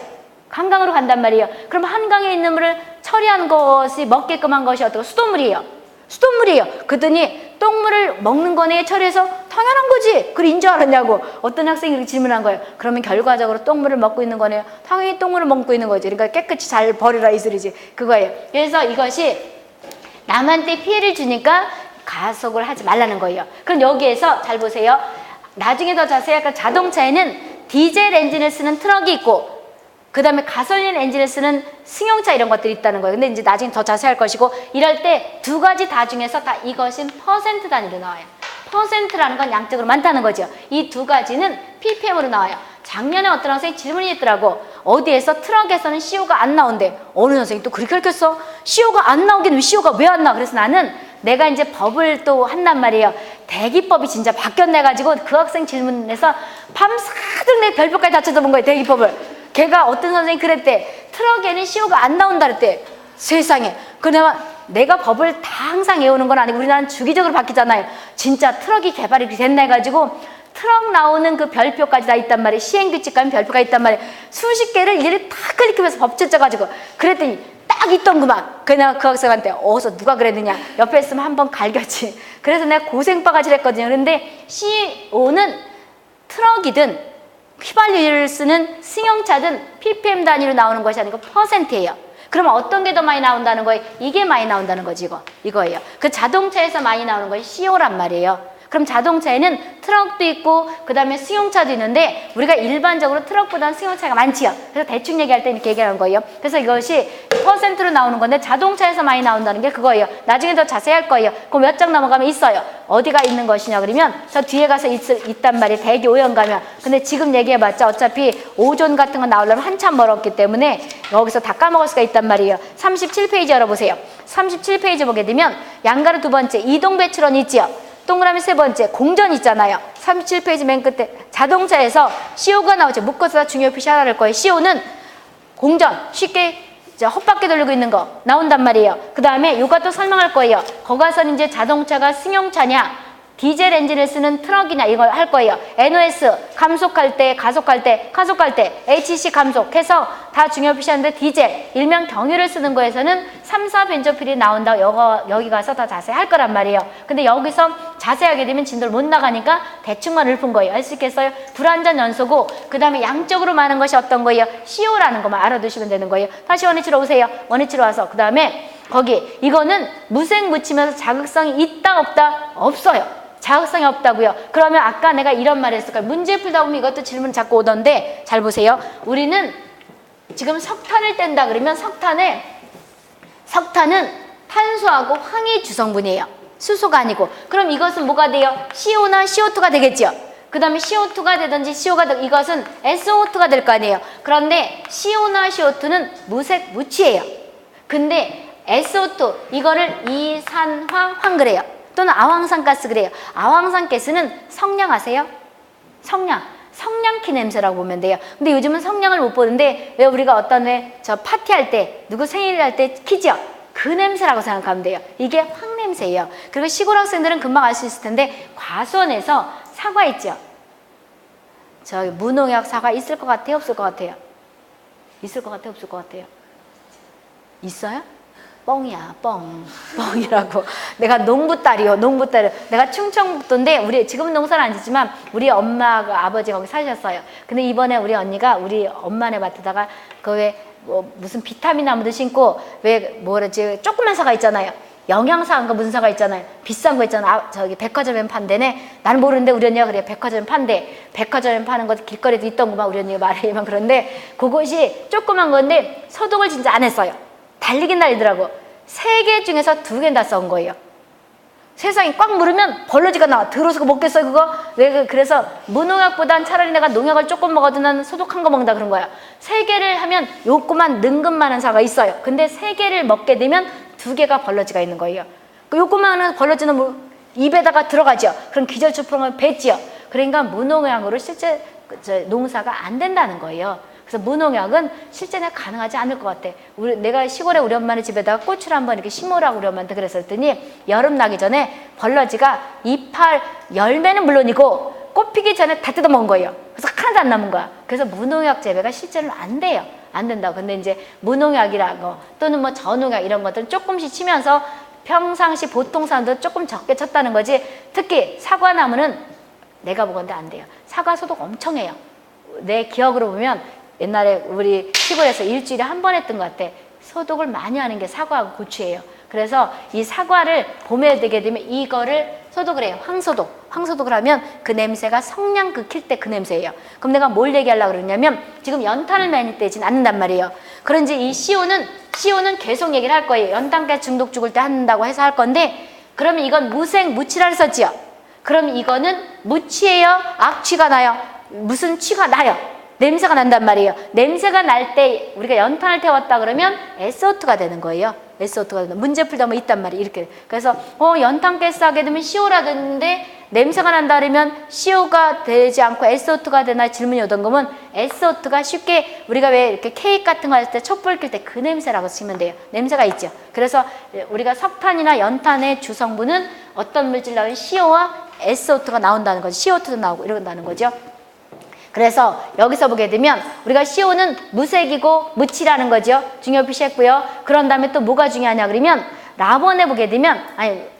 [SPEAKER 1] 한강으로 간단 말이에요. 그럼 한강에 있는 물을 처리한 것이 먹게끔 한 것이 어떻게 수돗물이에요. 그랬더니 똥물을 먹는 거네 처리해서 당연한 거지. 그걸 인지 알았냐고 어떤 학생이 이렇게 질문한 거예요. 그러면 결과적으로 똥물을 먹고 있는 거네요. 당연히 똥물을 먹고 있는 거지. 그러니까 깨끗이 잘 버리라 이 소리지. 그거예요. 그래서 이것이 남한테 피해를 주니까 가속을 하지 말라는 거예요. 그럼 여기에서 잘 보세요. 나중에 더 자세히 할까 자동차에는 디젤 엔진을 쓰는 트럭이 있고 그 다음에 가솔린 엔진을 쓰는 승용차 이런 것들이 있다는 거예요. 근데 이제 나중에 더 자세할 것이고, 이럴 때 두 가지 다 중에서 다 이것은 퍼센트 단위로 나와요. 퍼센트라는 건 양적으로 많다는 거죠. 이 두 가지는 ppm으로 나와요. 작년에 어떤 학생이 질문이 있더라고. 어디에서 트럭에서는 CO가 안 나온대. 어느 선생님이 또 그렇게 가르쳤어? CO가 안 나오긴 왜 CO가 왜 안 나와? 그래서 나는 내가 이제 법을 또 한단 말이에요. 대기법이 진짜 바뀌었네 가지고 그 학생 질문에서 밤새도록 내 별표까지 다 찾아본 거예요. 대기법을. 걔가 어떤 선생님이 그랬대. 트럭에는 CO가 안 나온다 그랬대. 세상에. 내가 법을 다 항상 외우는 건 아니고 우리나라는 주기적으로 바뀌잖아요. 진짜 트럭이 개발이 됐나 해가지고 트럭 나오는 그 별표까지 다 있단 말이에요. 시행규칙 가면 별표가 있단 말이에요. 수십 개를 일일이 다 클릭하면서 법칙 짜가지고 그랬더니 딱 있던구만. 그래서 내가 그 학생한테 어디서 누가 그랬느냐. 옆에 있으면 한번 갈겼지. 그래서 내가 고생바가지를 했거든요. 그런데 CO는 트럭이든 휘발유를 쓰는 승용차든 ppm 단위로 나오는 것이 아니고 퍼센트예요. 그러면 어떤 게 더 많이 나온다는 거예요? 이게 많이 나온다는 거지, 이거예요. 그 자동차에서 많이 나오는 것이 CO란 말이에요. 그럼 자동차에는 트럭도 있고 그 다음에 승용차도 있는데 우리가 일반적으로 트럭보다는 승용차가 많지요. 그래서 대충 얘기할 때 이렇게 얘기하는 거예요. 그래서 이것이 퍼센트로 나오는 건데 자동차에서 많이 나온다는 게 그거예요. 나중에 더 자세히 할 거예요. 그럼 몇 장 넘어가면 있어요. 어디가 있는 것이냐 그러면 저 뒤에 가서 있단 말이에요. 대기 5연 가면. 근데 지금 얘기해봤자 어차피 오존 같은 거 나오려면 한참 멀었기 때문에 여기서 다 까먹을 수가 있단 말이에요. 37페이지 열어보세요. 37페이지 보게 되면 양가로 두 번째 이동배출원 있지요. 동그라미 세 번째 공전 있잖아요. 37페이지 맨 끝에 자동차에서 CO가 나오죠. 묶어서 다 중요 표시하라 할 거예요. CO는 공전 쉽게 헛바퀴 돌리고 있는 거 나온단 말이에요. 그 다음에 요가 또 설명할 거예요. 거기 가서는 이제 자동차가 승용차냐 디젤 엔진을 쓰는 트럭이냐 이걸 할 거예요. NOS 감속할 때 가속할 때 HC 감속해서 다 중요 표시하는데 디젤 일명 경유를 쓰는 거에서는 3, 4 벤조필이 나온다고 여기 가서 더 자세히 할 거란 말이에요. 근데 여기서 자세하게 되면 진도를 못 나가니까 대충만 읊은 거예요. 할 수 있겠어요? 불완전 연소고 그 다음에 양적으로 많은 것이 어떤 거예요? CO라는 것만 알아두시면 되는 거예요. 다시 원위치로 오세요. 원위치로 와서 그 다음에 거기 이거는 무색 묻히면서 자극성이 있다 없다? 없어요. 자극성이 없다고요. 그러면 아까 내가 이런 말을 했을 거예요. 문제 풀다 보면 이것도 질문 자꾸 오던데 잘 보세요. 우리는 지금 석탄을 뗀다 그러면 석탄은 탄소하고 황이 주성분이에요. 수소가 아니고. 그럼 이것은 뭐가 돼요? CO나 CO2가 되겠죠. 그 다음에 CO2가 되든지 CO가 되든 이것은 SO2가 될 거 아니에요. 그런데 CO나 CO2는 무색 무취예요. 근데 SO2 이거를 이산화 황그래요. 또는 아황산가스 그래요. 아황산가스는 성냥 아세요? 성냥키 냄새라고 보면 돼요. 근데 요즘은 성냥을 못 보는데 왜 우리가 어떤 저 파티할 때 누구 생일할 때 키죠? 그 냄새라고 생각하면 돼요. 이게 황 냄새예요. 그리고 시골 학생들은 금방 알 수 있을 텐데 과수원에서 사과 있죠? 저기 무농약 사과 있을 것 같아요? 없을 것 같아요? 있을 것 같아요? 없을 것 같아요? 있어요? 뻥이야, 뻥이라고. 내가 농부딸이요. 내가 충청북도인데 우리 지금은 농사를 안 짓지만 우리 엄마가 아버지가 거기 사셨어요. 근데 이번에 우리 언니가 우리 엄마네 밭에다가 그 왜 무슨 비타민 나무도 심고 왜 뭐라지 조그만 사과 있잖아요. 영양사인가 무슨 사과 있잖아요. 비싼 거 있잖아. 저기 백화점에 판대네. 나는 모르는데 우리 언니가 그래. 백화점에 판대. 백화점에 파는 거 길거리에도 있던구만. 우리 언니가 말해만 그런데 그것이 조그만 건데 소독을 진짜 안 했어요. 달리긴 달리더라고. 3개 중에서 2개는 다 썩은 거예요. 세상에 꽉 물으면 벌러지가 나와. 들어서 먹겠어요 그거? 왜 그래서 무농약보단 차라리 내가 농약을 조금 먹어도 난 소독한 거 먹는다 그런 거야. 3개를 하면 요꼬만 능금만한 사과 있어요. 근데 3개를 먹게 되면 2개가 벌러지가 있는 거예요. 그 요꼬만한 벌러지는 뭐 입에다가 들어가죠. 그럼 기절초풍을 뱉지요. 그러니까 무농약으로 실제 농사가 안 된다는 거예요. 그래서 무농약은 실제는 가능하지 않을 것 같아. 내가 시골에 우리 엄마네 집에다가 꽃을 한번 이렇게 심으라고 우리 엄마한테 그랬더니 여름 나기 전에 벌러지가 이파리 열매는 물론이고 꽃 피기 전에 다 뜯어먹은 거예요. 그래서 하나도 안 남은 거야. 그래서 무농약 재배가 실제로는 안 돼요. 안 된다고. 근데 이제 무농약이라고 또는 뭐 저농약 이런 것들은 조금씩 치면서 평상시 보통 사람들 조금 적게 쳤다는 거지. 특히 사과나무는 내가 보건대 안 돼요. 사과 소독 엄청 해요. 내 기억으로 보면 옛날에 우리 시골에서 일주일에 한 번 했던 것 같아. 소독을 많이 하는 게 사과하고 고추예요. 그래서 이 사과를 봄에 되게 되면 이거를 소독을 해요. 황소독을 하면 그 냄새가 성냥그 킬 때 그 냄새예요. 그럼 내가 뭘 얘기하려고 그러냐면 지금 연탄을 많이 떼진 않는단 말이에요. 그런지 이 CO는 계속 얘기를 할 거예요. 연탄가스 중독 죽을 때 한다고 해서 할 건데, 그러면 이건 무치라를 썼지요. 그럼 이거는 무취예요? 악취가 나요? 무슨 취가 나요? 냄새가 난단 말이에요. 냄새가 날 때 우리가 연탄을 태웠다 그러면 SO2가 되는 거예요. SO2가 되는 문제 풀다 뭐 있단 말이에요. 이렇게. 그래서 연탄가스 하게 되면 CO라는데 냄새가 난다 그러면 CO가 되지 않고 SO2가 되나 질문이 오던 거면 SO2가 쉽게 우리가 왜 이렇게 케이크 같은 거 할 때 촛불 켤 때 그 냄새라고 쓰면 돼요. 냄새가 있죠. 그래서 우리가 석탄이나 연탄의 주성분은 어떤 물질 나오면 CO와 SO2가 나온다는 거죠. CO2도 나오고 이런다는 거죠. 그래서 여기서 보게 되면 우리가 CO는 무색이고 무치라는 거죠. 중요 표시했고요. 그런 다음에 또 뭐가 중요하냐 그러면 라번에 보게 되면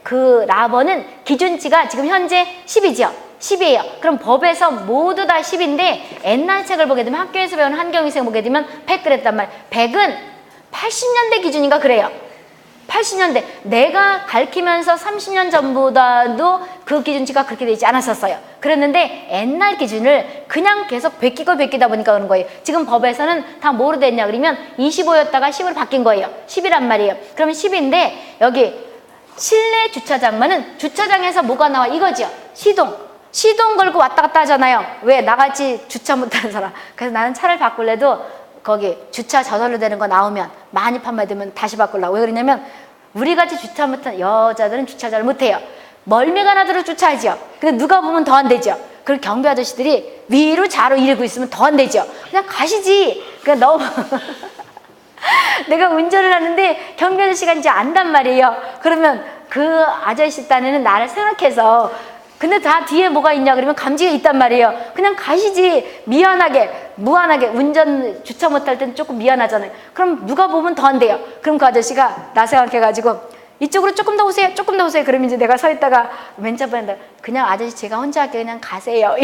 [SPEAKER 1] 그 라번은 기준치가 지금 현재 10이죠. 10이에요. 그럼 법에서 모두 다 10인데 옛날 책을 보게 되면 학교에서 배우는 환경위생 보게 되면 100 그랬단 말이에요. 100은 80년대 기준인가 그래요. 80년대 내가 가르치면서 30년 전보다도 그 기준치가 그렇게 되지 않았었어요. 그랬는데 옛날 기준을 그냥 계속 베끼다 보니까 그런 거예요. 지금 법에서는 다 뭐로 됐냐 그러면 25였다가 10으로 바뀐 거예요. 10이란 말이에요. 그러면 10인데 여기 실내 주차장만은 주차장에서 뭐가 나와 이거죠. 시동 걸고 왔다 갔다 하잖아요. 왜? 나같이 주차 못하는 사람. 그래서 나는 차를 바꿀래도 거기 주차 저절로 되는 거 나오면 많이 판매되면 다시 바꾸려고. 왜 그러냐면 우리같이 주차 못하는 여자들은 주차 잘 못해요. 멀미가 나도록 주차하죠. 근데 누가 보면 더 안 되죠. 그리고 경비 아저씨들이 위로 좌로 이러고 있으면 더 안 되죠. 그냥 가시지. 그러니까 너무 내가 운전을 하는데 경비 아저씨가 이제 안단 말이에요. 그러면 그 아저씨 딴에는 나를 생각해서 근데 다 뒤에 뭐가 있냐 그러면 감지가 있단 말이에요. 그냥 가시지. 무한하게 운전 주차 못할 때는 조금 미안하잖아요. 그럼 누가 보면 더 안 돼요. 그럼 그 아저씨가 나 생각해가지고 이쪽으로 조금 더 오세요. 그러면 이제 내가 서 있다가 맨 처음에 그냥 아저씨 제가 혼자 할게요. 그냥 가세요.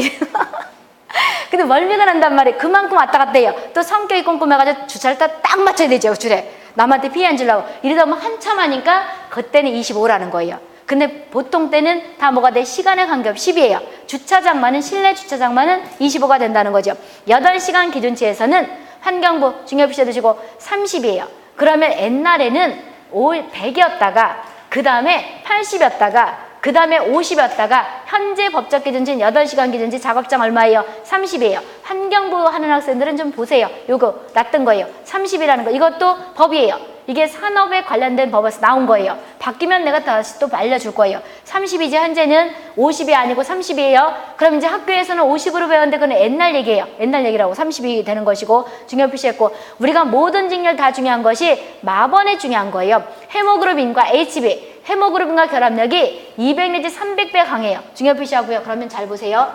[SPEAKER 1] 근데 멀미가 난단 말이에요. 그만큼 왔다 갔다 해요. 또 성격이 꼼꼼해가지고 주차를 딱 맞춰야 되죠. 줄에. 남한테 피해 안 주려고. 이러다 보면 한참 하니까 그때는 25라는 거예요. 근데 보통 때는 다 뭐가 돼? 시간에 관계없이 10이에요. 주차장만은 실내 주차장만은 25가 된다는 거죠. 8시간 기준치에서는 환경부 중요표시 해두시고 30이에요. 그러면 옛날에는 100이었다가 그 다음에 80이었다가 그 다음에 50이었다가 현재 법적 기준치는 8시간 기준치 작업장 얼마예요? 30이에요. 환경부 하는 학생들은 좀 보세요. 요거 놨던 거예요. 30이라는 거. 이것도 법이에요. 이게 산업에 관련된 법에서 나온 거예요. 바뀌면 내가 다시 또 알려줄 거예요. 30이지 현재는 50이 아니고 30이에요. 그럼 이제 학교에서는 50으로 배웠는데 그건 옛날 얘기예요. 옛날 얘기라고 30이 되는 것이고 중요 표시했고 우리가 모든 직렬 다 중요한 것이 마번에 중요한 거예요. 헤모그로빈과 HB, 헤모그로빈과 결합력이 200 내지 300배 강해요. 중요 표시하고요. 그러면 잘 보세요.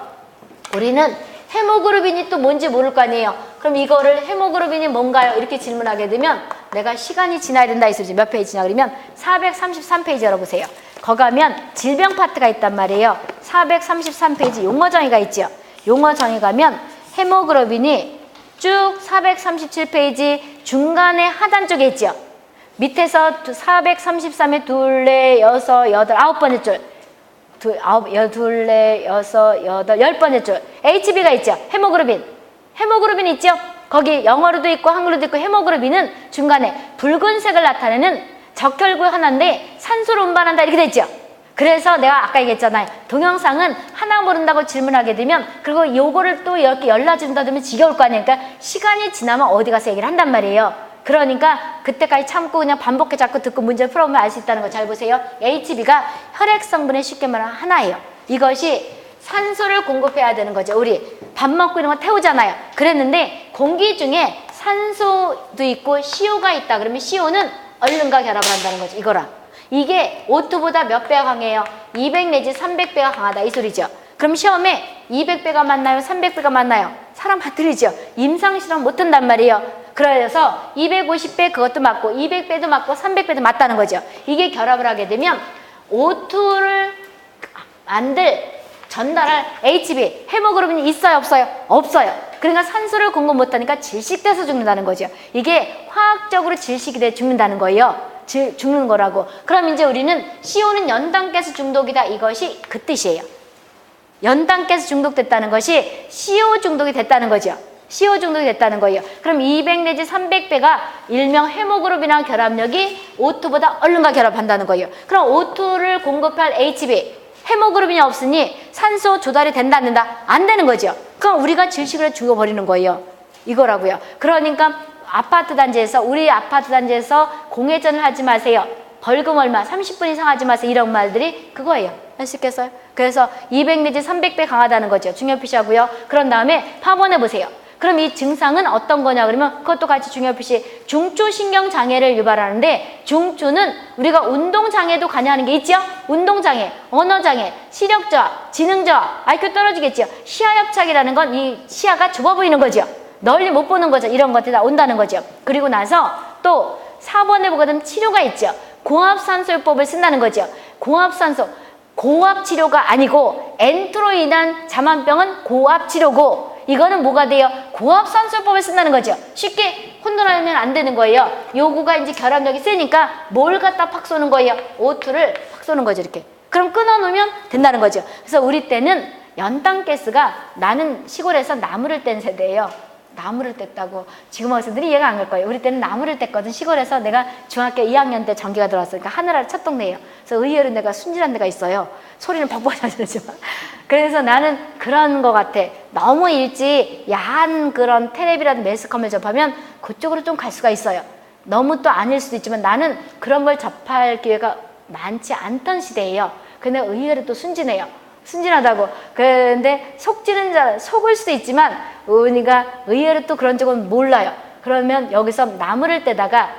[SPEAKER 1] 우리는 헤모그로빈이 또 뭔지 모를 거 아니에요. 그럼 이거를 헤모그로빈이 뭔가요? 이렇게 질문하게 되면 내가 시간이 지나야 된다 이 소리지. 몇 페이지냐 그러면 433페이지 열어보세요. 거기 가면 질병 파트가 있단 말이에요. 433페이지 용어 정의가 있죠. 용어 정의 가면 헤모그로빈이 쭉 437페이지 중간에 하단 쪽에 있죠. 밑에서 433에 둘, 넷, 여섯, 여덟, 9번째 줄. 둘, 넷, 여섯, 여덟, 10번째 줄. HB가 있죠. 헤모그로빈 있죠. 거기 영어로도 있고 한글로도 있고 헤모그로빈은 중간에 붉은색을 나타내는 적혈구 하나인데 산소를 운반한다 이렇게 됐죠. 그래서 내가 아까 얘기했잖아요. 동영상은 하나 모른다고 질문하게 되면 그리고 요거를 또 이렇게 열라준다 되면 지겨울 거 아니에요. 그러니까 시간이 지나면 어디 가서 얘기를 한단 말이에요. 그러니까 그때까지 참고 그냥 반복해 자꾸 듣고 문제를 풀어보면 알 수 있다는 거 잘 보세요. HB가 혈액 성분의 쉽게 말하면 하나예요. 이것이 산소를 공급해야 되는 거죠. 우리 밥 먹고 이런 거 태우잖아요. 그랬는데 공기 중에 산소도 있고 CO가 있다. 그러면 CO는 얼른가 결합을 한다는 거죠. 이거랑. 이게 O2보다 몇 배가 강해요? 200 내지 300배가 강하다 이 소리죠. 그럼 시험에 200배가 맞나요? 300배가 맞나요? 사람 맞들이죠. 임상실험 못한단 말이에요. 그래서 250배 그것도 맞고 200배도 맞고 300배도 맞다는 거죠. 이게 결합을 하게 되면 O2를 전달할 HB, 헤모그로빈이 있어요? 없어요? 없어요. 그러니까 산소를 공급 못하니까 질식돼서 죽는다는 거죠. 이게 화학적으로 질식이 돼 죽는다는 거예요. 죽는 거라고. 그럼 이제 우리는 CO는 연탄가스 중독이다. 이것이 그 뜻이에요. 연탄가스 중독됐다는 것이 CO 중독이 됐다는 거죠. CO 중독이 됐다는 거예요. 그럼 200 내지 300배가 일명 헤모그룹이나 결합력이 O2보다 얼른가 결합한다는 거예요. 그럼 O2를 공급할 HB, 헤모그룹이 없으니 산소 조달이 된다 안 된다? 안 되는 거죠. 그럼 우리가 질식을 죽어버리는 거예요. 이거라고요. 그러니까 우리 아파트 단지에서 공회전을 하지 마세요. 벌금 얼마, 30분 이상 하지 마세요. 이런 말들이 그거예요. 할 수 있겠어요? 그래서 200 내지 300배 강하다는 거죠. 중요 표시하고요. 그런 다음에 파본해 보세요. 그럼 이 증상은 어떤 거냐 그러면 그것도 같이 중요 표시. 중추신경장애를 유발하는데 중추는 우리가 운동장애도 관여하는 게 있죠? 운동장애, 언어장애, 시력저하, 지능저하, IQ 떨어지겠죠? 시야협착이라는 건 이 시야가 좁아 보이는 거죠. 널리 못 보는 거죠. 이런 것들이 다 온다는 거죠. 그리고 나서 또 4번에 보거든 치료가 있죠. 고압산소요법을 쓴다는 거죠. 고압산소, 고압치료가 아니고 엔트로 인한 자만병은 고압치료고 이거는 뭐가 돼요? 고압산소요법을 쓴다는 거죠. 쉽게 혼돈하면 안 되는 거예요. 요구가 이제 결합력이 세니까 뭘 갖다 팍 쏘는 거예요? O2를 팍 쏘는 거죠. 이렇게. 그럼 끊어놓으면 된다는 거죠. 그래서 우리 때는 연탄가스가 나는 시골에서 나무를 뗀 세대예요. 나무를 뗐다고 지금 학생들이 이해가 안 갈 거예요. 우리 때는 나무를 뗐거든. 시골에서 내가 중학교 2학년 때 전기가 들어왔으니까 하늘아래 첫 동네예요. 그래서 의외로 내가 순진한 데가 있어요. 소리는 벅벅 나지만. 그래서 나는 그런 거 같아. 너무 일찍 야한 그런 텔레비라든 매스컴을 접하면 그쪽으로 좀 갈 수가 있어요. 너무 또 아닐 수도 있지만 나는 그런 걸 접할 기회가 많지 않던 시대예요. 근데 의외로 또 순진하다고. 그런데 속을 수도 있지만 우리가 의외로 또 그런 적은 몰라요. 그러면 여기서 나무를 떼다가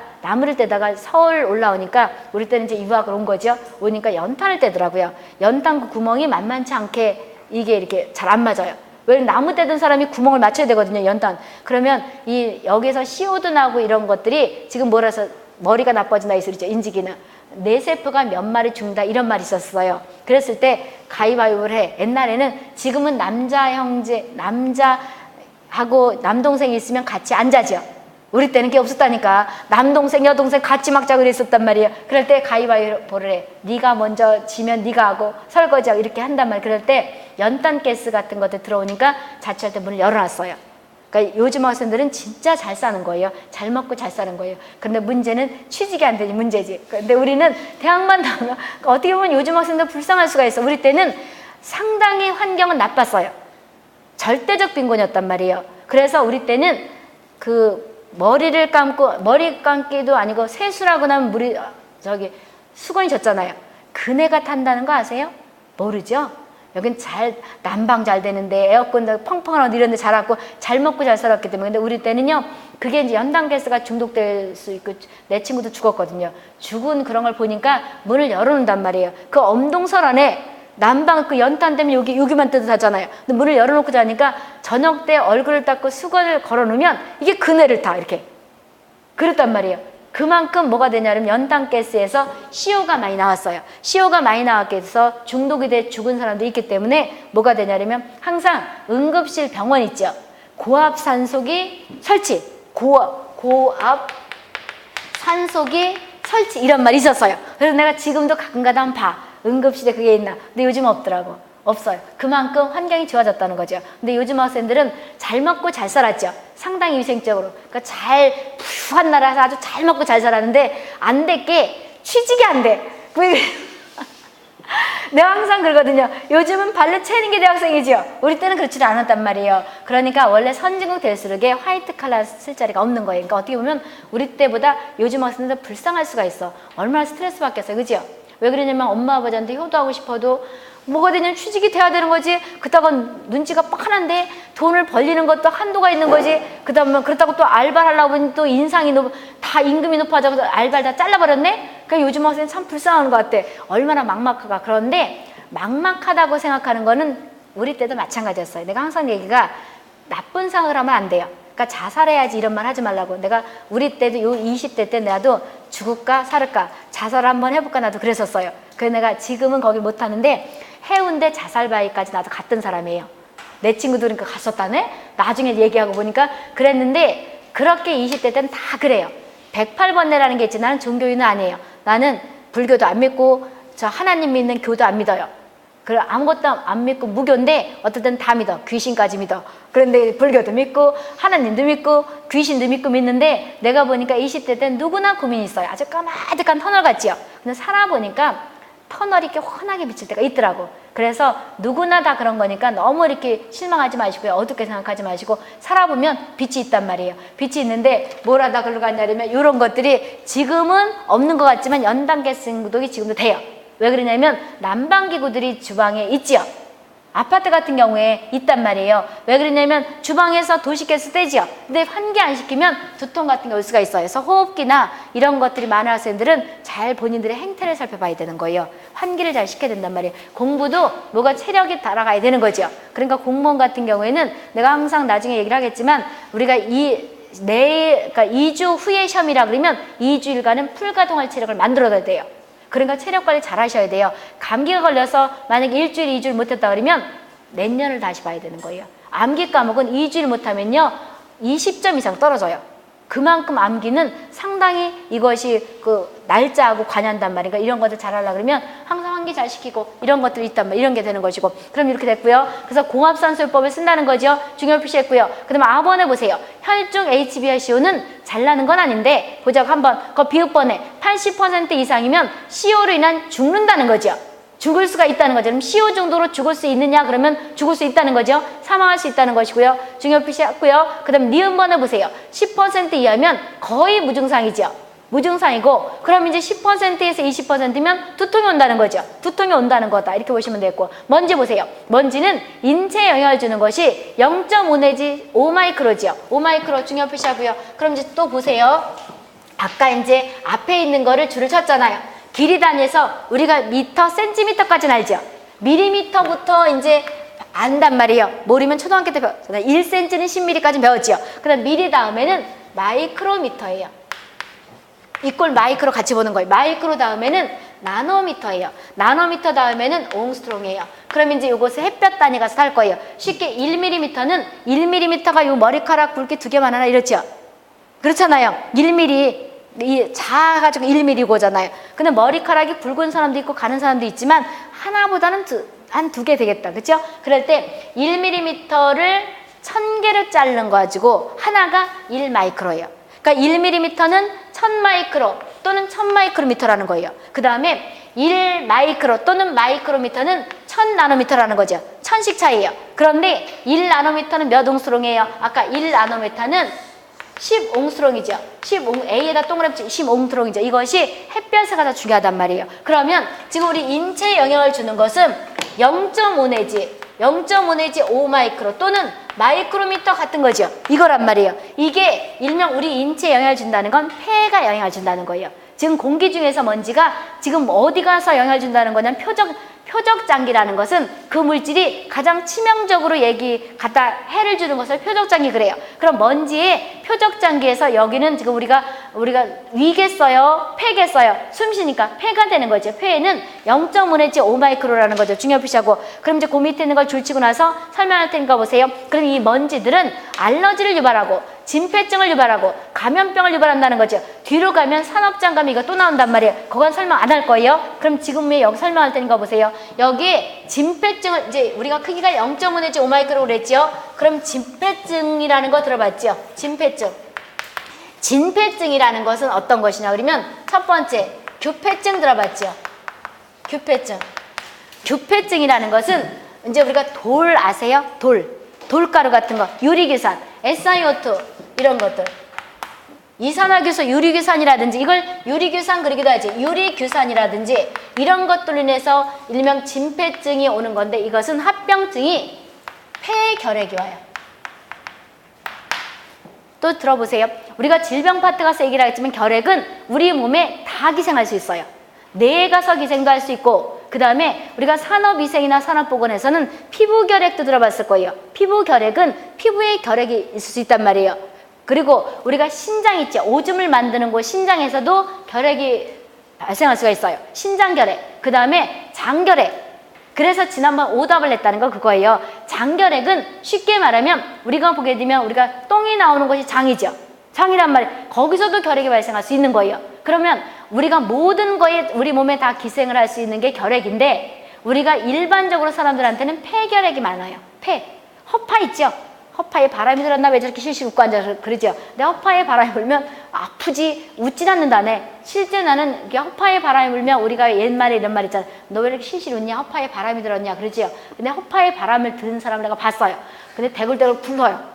[SPEAKER 1] 서울 올라오니까 우리 때는 이제 유학을 온 거죠. 오니까 연탄을 떼더라고요. 연탄 그 구멍이 만만치 않게 이게 이렇게 잘 안 맞아요. 왜 나무 떼던 사람이 구멍을 맞춰야 되거든요. 연탄. 그러면 여기서 CO도 나고 이런 것들이 지금 뭐라서 머리가 나빠진다 이 소리죠. 인지기능. 내 세포가 몇 마리 죽는다 이런 말이 있었어요. 그랬을 때 가위바위보를 해. 옛날에는 지금은 남자하고 남동생이 있으면 같이 안 자죠. 우리 때는 그게 없었다니까. 남동생 여동생 같이 막 자고 그랬었단 말이에요. 그럴 때 가위바위보를 해. 네가 먼저 지면 네가 하고 설거지하고 이렇게 한단 말이에요. 그럴 때 연탄가스 같은 것들 들어오니까 자취할 때 문을 열어놨어요. 그러니까 요즘 학생들은 진짜 잘 사는 거예요. 잘 먹고 잘 사는 거예요. 근데 문제는 취직이 안 되니 문제지. 근데 우리는 대학만 나오면 어떻게 보면 요즘 학생들 불쌍할 수가 있어. 우리 때는 상당히 환경은 나빴어요. 절대적 빈곤이었단 말이에요. 그래서 우리 때는 머리 감기도 아니고 세수라고 나면 수건이 젖잖아요. 그네가 탄다는 거 아세요? 모르죠? 여긴 난방 잘 되는데 에어컨도 펑펑한 옷 이런 데 잘 왔고 잘 먹고 잘 살았기 때문에. 근데 우리 때는요, 그게 이제 연탄가스가 중독될 수 있고 내 친구도 죽었거든요. 죽은 그런 걸 보니까 문을 열어놓는단 말이에요. 그 엄동설 안에 난방 연탄 때문에 여기만 뜨뜻하잖아요. 근데 문을 열어놓고 자니까 저녁 때 얼굴을 닦고 수건을 걸어놓으면 이게 그네를 타 이렇게. 그랬단 말이에요. 그만큼 뭐가 되냐면 연탄가스에서 CO가 많이 나왔어요. CO가 많이 나왔게 돼서 중독이 돼 죽은 사람도 있기 때문에 뭐가 되냐면 항상 응급실 병원 있죠. 고압산소기 설치, 고압산소기 설치 이런 말이 있었어요. 그래서 내가 지금도 가끔가다 한번 봐. 응급실에 그게 있나. 근데 요즘 없더라고. 없어요. 그만큼 환경이 좋아졌다는 거죠. 근데 요즘 학생들은 잘 먹고 잘 살았죠. 상당히 위생적으로. 그러니까 부유한 나라에서 아주 잘 먹고 잘 살았는데 안 됐게 취직이 안 돼. 왜 내가 항상 그러거든요. 요즘은 발로 채는 게 대학생이죠. 우리 때는 그렇지 않았단 말이에요. 그러니까 원래 선진국 될수록에 화이트 칼라 쓸 자리가 없는 거예요. 그러니까 어떻게 보면 우리 때보다 요즘 학생들 불쌍할 수가 있어. 얼마나 스트레스 받겠어요. 그죠? 왜 그러냐면 엄마 아버지한테 효도하고 싶어도 뭐가 되냐면 취직이 돼야 되는 거지. 그렇다고 눈치가 뻔한데 돈을 벌리는 것도 한도가 있는 거지. 그렇다고 또 알바를 하려고 하면 또 다 임금이 높아져서 알바를 다 잘라버렸네. 그러니까 요즘 학생은 참 불쌍한 것 같아. 얼마나 막막하가. 그런데 막막하다고 생각하는 거는 우리 때도 마찬가지였어요. 내가 항상 얘기가 나쁜 생각을 하면 안 돼요. 그러니까 자살해야지 이런 말 하지 말라고. 내가 우리 때도 20대 때 나도 죽을까 살을까 자살 한번 해볼까 나도 그랬었어요. 그래서 내가 지금은 거기 못하는데 해운대 자살바위까지 나도 갔던 사람이에요. 내 친구들은 갔었다네. 나중에 얘기하고 보니까 그랬는데 그렇게 20대 때는 다 그래요. 108번뇌라는 게 있지. 나는 종교인은 아니에요. 나는 불교도 안 믿고 저 하나님 믿는 교도 안 믿어요. 그래 아무것도 안 믿고 무교인데 어쨌든 다 믿어. 귀신까지 믿어. 그런데 불교도 믿고 하나님도 믿고 귀신도 믿고 믿는데 내가 보니까 20대 때 누구나 고민이 있어요. 아주 까마득한 터널 같지요. 근데 살아보니까 터널이 이렇게 환하게 비칠 때가 있더라고. 그래서 누구나 다 그런 거니까 너무 이렇게 실망하지 마시고요. 어둡게 생각하지 마시고 살아보면 빛이 있단 말이에요. 빛이 있는데 뭘 하다 그러고 갔냐면 이런 것들이 지금은 없는 것 같지만 연단계 승부독이 지금도 돼요. 왜 그러냐면 난방기구들이 주방에 있지요. 아파트 같은 경우에 있단 말이에요. 왜 그러냐면 주방에서 도시가스 떼지요. 근데 환기 안 시키면 두통 같은 게 올 수가 있어요. 그래서 호흡기나 이런 것들이 많은 학생들은 잘 본인들의 행태를 살펴봐야 되는 거예요. 환기를 잘 시켜야 된단 말이에요. 공부도 뭐가 체력이 달아가야 되는 거죠. 그러니까 공무원 같은 경우에는 내가 항상 나중에 얘기를 하겠지만 우리가 그러니까 2주 후에 시험이라 그러면 2주일간은 풀가동할 체력을 만들어야 돼요. 그러니까 체력 관리 잘 하셔야 돼요. 감기가 걸려서 만약에 일주일, 2주일 못했다 그러면 내년을 다시 봐야 되는 거예요. 암기 과목은 2주일 못하면요 20점 이상 떨어져요. 그만큼 암기는 상당히 이것이 그 날짜하고 관여한단 말이니까 이런 것들 잘 하려고 그러면 항상 환기 잘 시키고 이런 것들이 있단 말이에요. 이런 게 되는 것이고. 그럼 이렇게 됐고요. 그래서 공합산술법을 쓴다는 거죠. 중요 표시했고요. 그 다음에 A번에 보세요. 혈중 HbCO는 잘 나는 건 아닌데 보자고 한번 그 비읍번에 80% 이상이면 CO로 인한 죽는다는 거죠. 죽을 수가 있다는 거죠. 그럼 CO 정도로 죽을 수 있느냐? 그러면 죽을 수 있다는 거죠. 사망할 수 있다는 것이고요. 중요 표시했고요. 그 다음 니은번을 보세요. 10% 이하면 거의 무증상이죠. 무증상이고 그럼 이제 10%에서 20%면 두통이 온다는 거죠. 두통이 온다는 거다. 이렇게 보시면 되겠고 먼지 보세요. 먼지는 인체에 영향을 주는 것이 0.5 내지 5마이크로지요. 5마이크로 중요 표시하고요. 그럼 이제 또 보세요. 아까 이제 앞에 있는 거를 줄을 쳤잖아요. 길이 단위에서 우리가 미터, 센티미터까지는 알죠? 밀리미터부터 이제 안단 말이에요. 모르면 초등학교 때 배웠잖아요. 1cm는 10mm까지 배웠죠. 그 다음 미리 다음에는 마이크로미터예요. 이꼴 마이크로 같이 보는 거예요. 마이크로 다음에는 나노미터예요. 나노미터 다음에는 옹스트롱이에요. 그럼 이제 이것을 햇볕 단위 가서 할 거예요. 쉽게 1mm는 1mm가 요 머리카락 굵기 2개만 하나 이렇죠? 그렇잖아요. 1mm. 작아가지고 1mm고잖아요. 근데 머리카락이 굵은 사람도 있고 가는 사람도 있지만 하나보다는 한 2개 되겠다. 그렇죠? 그럴 때 1mm를 1000개를 자르는 거 가지고 하나가 1마이크로예요. 그러니까 1mm는 1000마이크로 또는 1000마이크로미터라는 거예요. 그 다음에 1마이크로 또는 마이크로미터는 1000나노미터라는 거죠. 1000씩 차이예요. 그런데 1나노미터는 몇 옹스트롱이에요? 아까 1나노미터는 10옹스트롱이죠. 10옹, A에다 동그라미 10옹스트롱이죠. 이것이 햇볕에 가장 중요하단 말이에요. 그러면 지금 우리 인체에 영향을 주는 것은 0.5 내지 5마이크로 또는 마이크로미터 같은 거죠. 이거란 말이에요. 이게 일명 우리 인체에 영향을 준다는 건 폐가 영향을 준다는 거예요. 지금 공기 중에서 먼지가 지금 어디 가서 영향을 준다는 거냐면 표적장기라는 것은 그 물질이 가장 치명적으로 갖다 해를 주는 것을 표적장기 그래요. 그럼 먼지의 표적장기에서 여기는 지금 우리가 위겠어요? 폐겠어요? 숨 쉬니까 폐가 되는 거죠. 폐에는 0.5 내지 5마이크로라는 거죠. 중요 표시하고. 그럼 이제 그 밑에 있는 걸 줄치고 나서 설명할 테니까 보세요. 그럼 이 먼지들은 알러지를 유발하고 진폐증을 유발하고 감염병을 유발한다는 거죠. 뒤로 가면 산업장감이 이거 또 나온단 말이에요. 그건 설명 안 할 거예요. 그럼 지금 여기 설명할 테니까 보세요. 여기 진폐증을 이제 우리가 크기가 0.5 내지 5마이크로 그랬죠. 그럼 진폐증이라는 거 들어봤죠? 진폐증. 진폐증이라는 것은 어떤 것이냐 그러면 첫 번째 규폐증 들어봤죠? 규폐증. 규폐증이라는 것은 이제 우리가 돌 아세요? 돌가루 같은 거, 유리규산, SiO2 이런 것들. 이산화규소 유리규산이라든지 이걸 유리규산 그러기도 하지. 유리규산이라든지 이런 것들로 인해서 일명 진폐증이 오는 건데 이것은 합병증이 폐결핵이 와요. 또 들어보세요. 우리가 질병 파트 가서 얘기를 하겠지만 결핵은 우리 몸에 다 기생할 수 있어요. 뇌에 가서 기생도 할 수 있고 그 다음에 우리가 산업위생이나 산업보건에서는 피부결핵도 들어봤을 거예요. 피부결핵은 피부에 결핵이 있을 수 있단 말이에요. 그리고 우리가 신장 있죠. 오줌을 만드는 곳 신장에서도 결핵이 발생할 수가 있어요. 신장결핵, 그 다음에 장결핵. 그래서 지난번 오답을 냈다는 거 그거예요. 장결핵은 쉽게 말하면 우리가 보게 되면 우리가 똥이 나오는 곳이 장이죠. 장이란 말이에요. 거기서도 결핵이 발생할 수 있는 거예요. 그러면 우리가 모든 거에 우리 몸에 다 기생을 할 수 있는 게 결핵인데 우리가 일반적으로 사람들한테는 폐결핵이 많아요. 허파 있죠? 허파에 바람이 들었나 왜 저렇게 실실 웃고 앉아서 그러죠. 근데 허파에 바람이 불면 아프지 웃진 않는다네. 실제 나는 이게 허파에 바람이 불면 우리가 옛말에 이런 말 있잖아. 너 왜 이렇게 실실 웃냐? 허파에 바람이 들었냐? 그러지요. 근데 허파에 바람을 드는 사람을 내가 봤어요. 근데 대굴대굴 굴러요.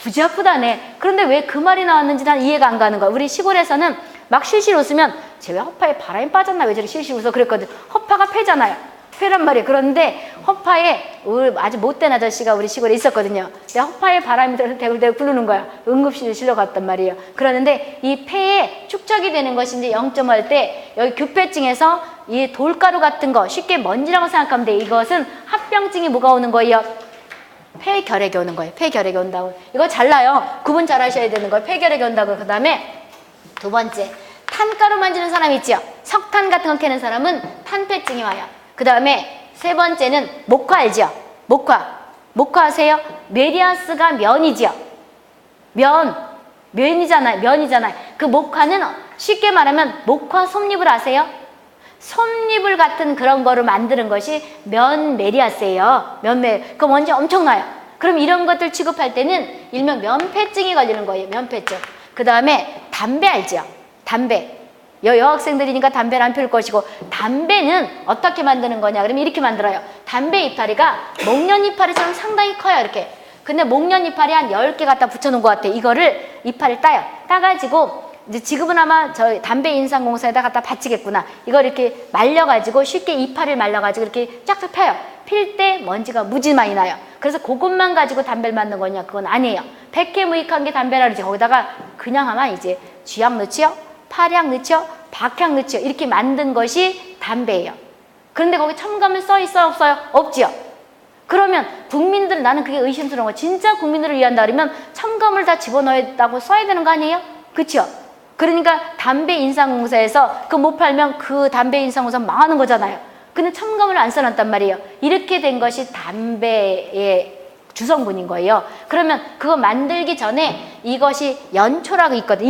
[SPEAKER 1] 무지 아프다네. 그런데 왜 그 말이 나왔는지 난 이해가 안 가는 거야. 우리 시골에서는 막 실실 웃으면 쟤 왜 허파에 바람이 빠졌나 왜 저렇게 실실 웃어 그랬거든. 허파가 폐잖아요. 폐란 말이에요. 그런데 허파에 아주 못된 아저씨가 우리 시골에 있었거든요. 근데 허파에 바람이 들어서 대굴대굴 굴르는 거야. 응급실에 실려갔단 말이에요. 그러는데 이 폐에 축적이 되는 것이 이제 0.5할 때 여기 규폐증에서 이 돌가루 같은 거 쉽게 먼지라고 생각하면 돼. 이것은 합병증이 뭐가 오는 거예요? 폐결핵이 오는 거예요. 폐결핵이 온다고. 이거 잘라요. 구분 잘 하셔야 되는 거예요. 폐결핵이 온다고. 그 다음에 두 번째, 탄가루 만지는 사람 있죠? 석탄 같은 거 캐는 사람은 탄폐증이 와요. 그 다음에 세 번째는 목화 알죠? 목화 아세요? 메리아스가 면이죠. 면이잖아요. 그 목화는 쉽게 말하면 목화 솜잎을 아세요? 솜잎을 같은 그런 거를 만드는 것이 면메리아스예요. 그 먼지 엄청나요. 그럼 이런 것들 취급할 때는 일명 면폐증이 걸리는 거예요. 면폐증. 그 다음에 담배 알죠? 담배. 여학생들이니까 담배를 안 피울 것이고, 담배는 어떻게 만드는 거냐 그러면 이렇게 만들어요. 담배 이파리가 목련 이파리처럼 상당히 커요. 이렇게. 근데 목련 이파리 한 10개 갖다 붙여놓은 것 같아. 이거를 이파리를 따요. 따가지고 이제 지금은 아마 저 담배 인상공사에다 갖다 바치겠구나. 이걸 이렇게 말려가지고 쉽게 이파리를 말려가지고 이렇게 쫙쫙 펴요. 필 때 먼지가 무지 많이 나요. 그래서 그것만 가지고 담배를 만든 거냐? 그건 아니에요. 백해무익한 게 담배라 그러지. 거기다가 그냥 하면 이제 쥐약 넣지요, 파량 넣지요, 박향 넣지요. 이렇게 만든 것이 담배예요. 그런데 거기 첨가물 써 있어요? 없어요? 없지요. 그러면 국민들, 나는 그게 의심스러운 거. 진짜 국민들을 위한다 그러면 첨가물 다 집어넣었다고 써야 되는 거 아니에요? 그렇죠? 그러니까 담배 인상공사에서 그 못 팔면 그 담배 인상공사 망하는 거잖아요. 근데 첨가물을 안 써놨단 말이에요. 이렇게 된 것이 담배의 주성분인 거예요. 그러면 그거 만들기 전에 이것이 연초라고 있거든.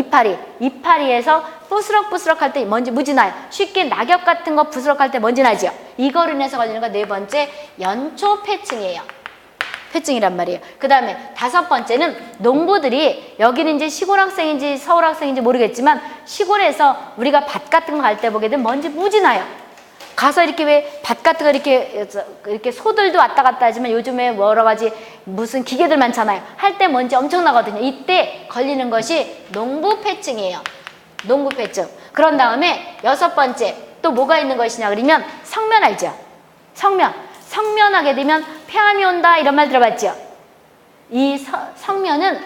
[SPEAKER 1] 이파리에서 부스럭부스럭 할 때 먼지 무지 나요. 쉽게 낙엽 같은 거 부스럭 할 때 먼지 나죠. 이거로 인해서 걸리는 거 네 번째, 연초폐증이에요. 폐증이란 말이에요. 그 다음에 다섯 번째는 농부들이, 여기는 이제 시골 학생인지 서울 학생인지 모르겠지만 시골에서 우리가 밭 같은 거 갈 때 보게 되면 먼지 무지 나요. 가서 이렇게 왜 밭 같은 거 이렇게 소들도 왔다 갔다 하지만 요즘에 여러 가지 무슨 기계들 많잖아요. 할 때 먼지 엄청 나거든요. 이때 걸리는 것이 농부폐증이에요. 농부폐증. 그런 다음에 여섯 번째 또 뭐가 있는 것이냐 그러면 성면 알죠? 성면하게 되면 폐암이 온다 이런 말 들어봤죠? 이 성면은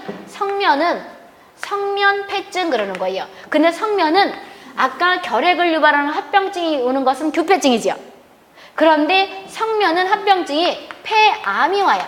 [SPEAKER 1] 성면폐증 그러는 거예요. 근데 성면은 아까 결핵을 유발하는 합병증이 오는 것은 규폐증이죠. 그런데 성면은 합병증이 폐암이 와요.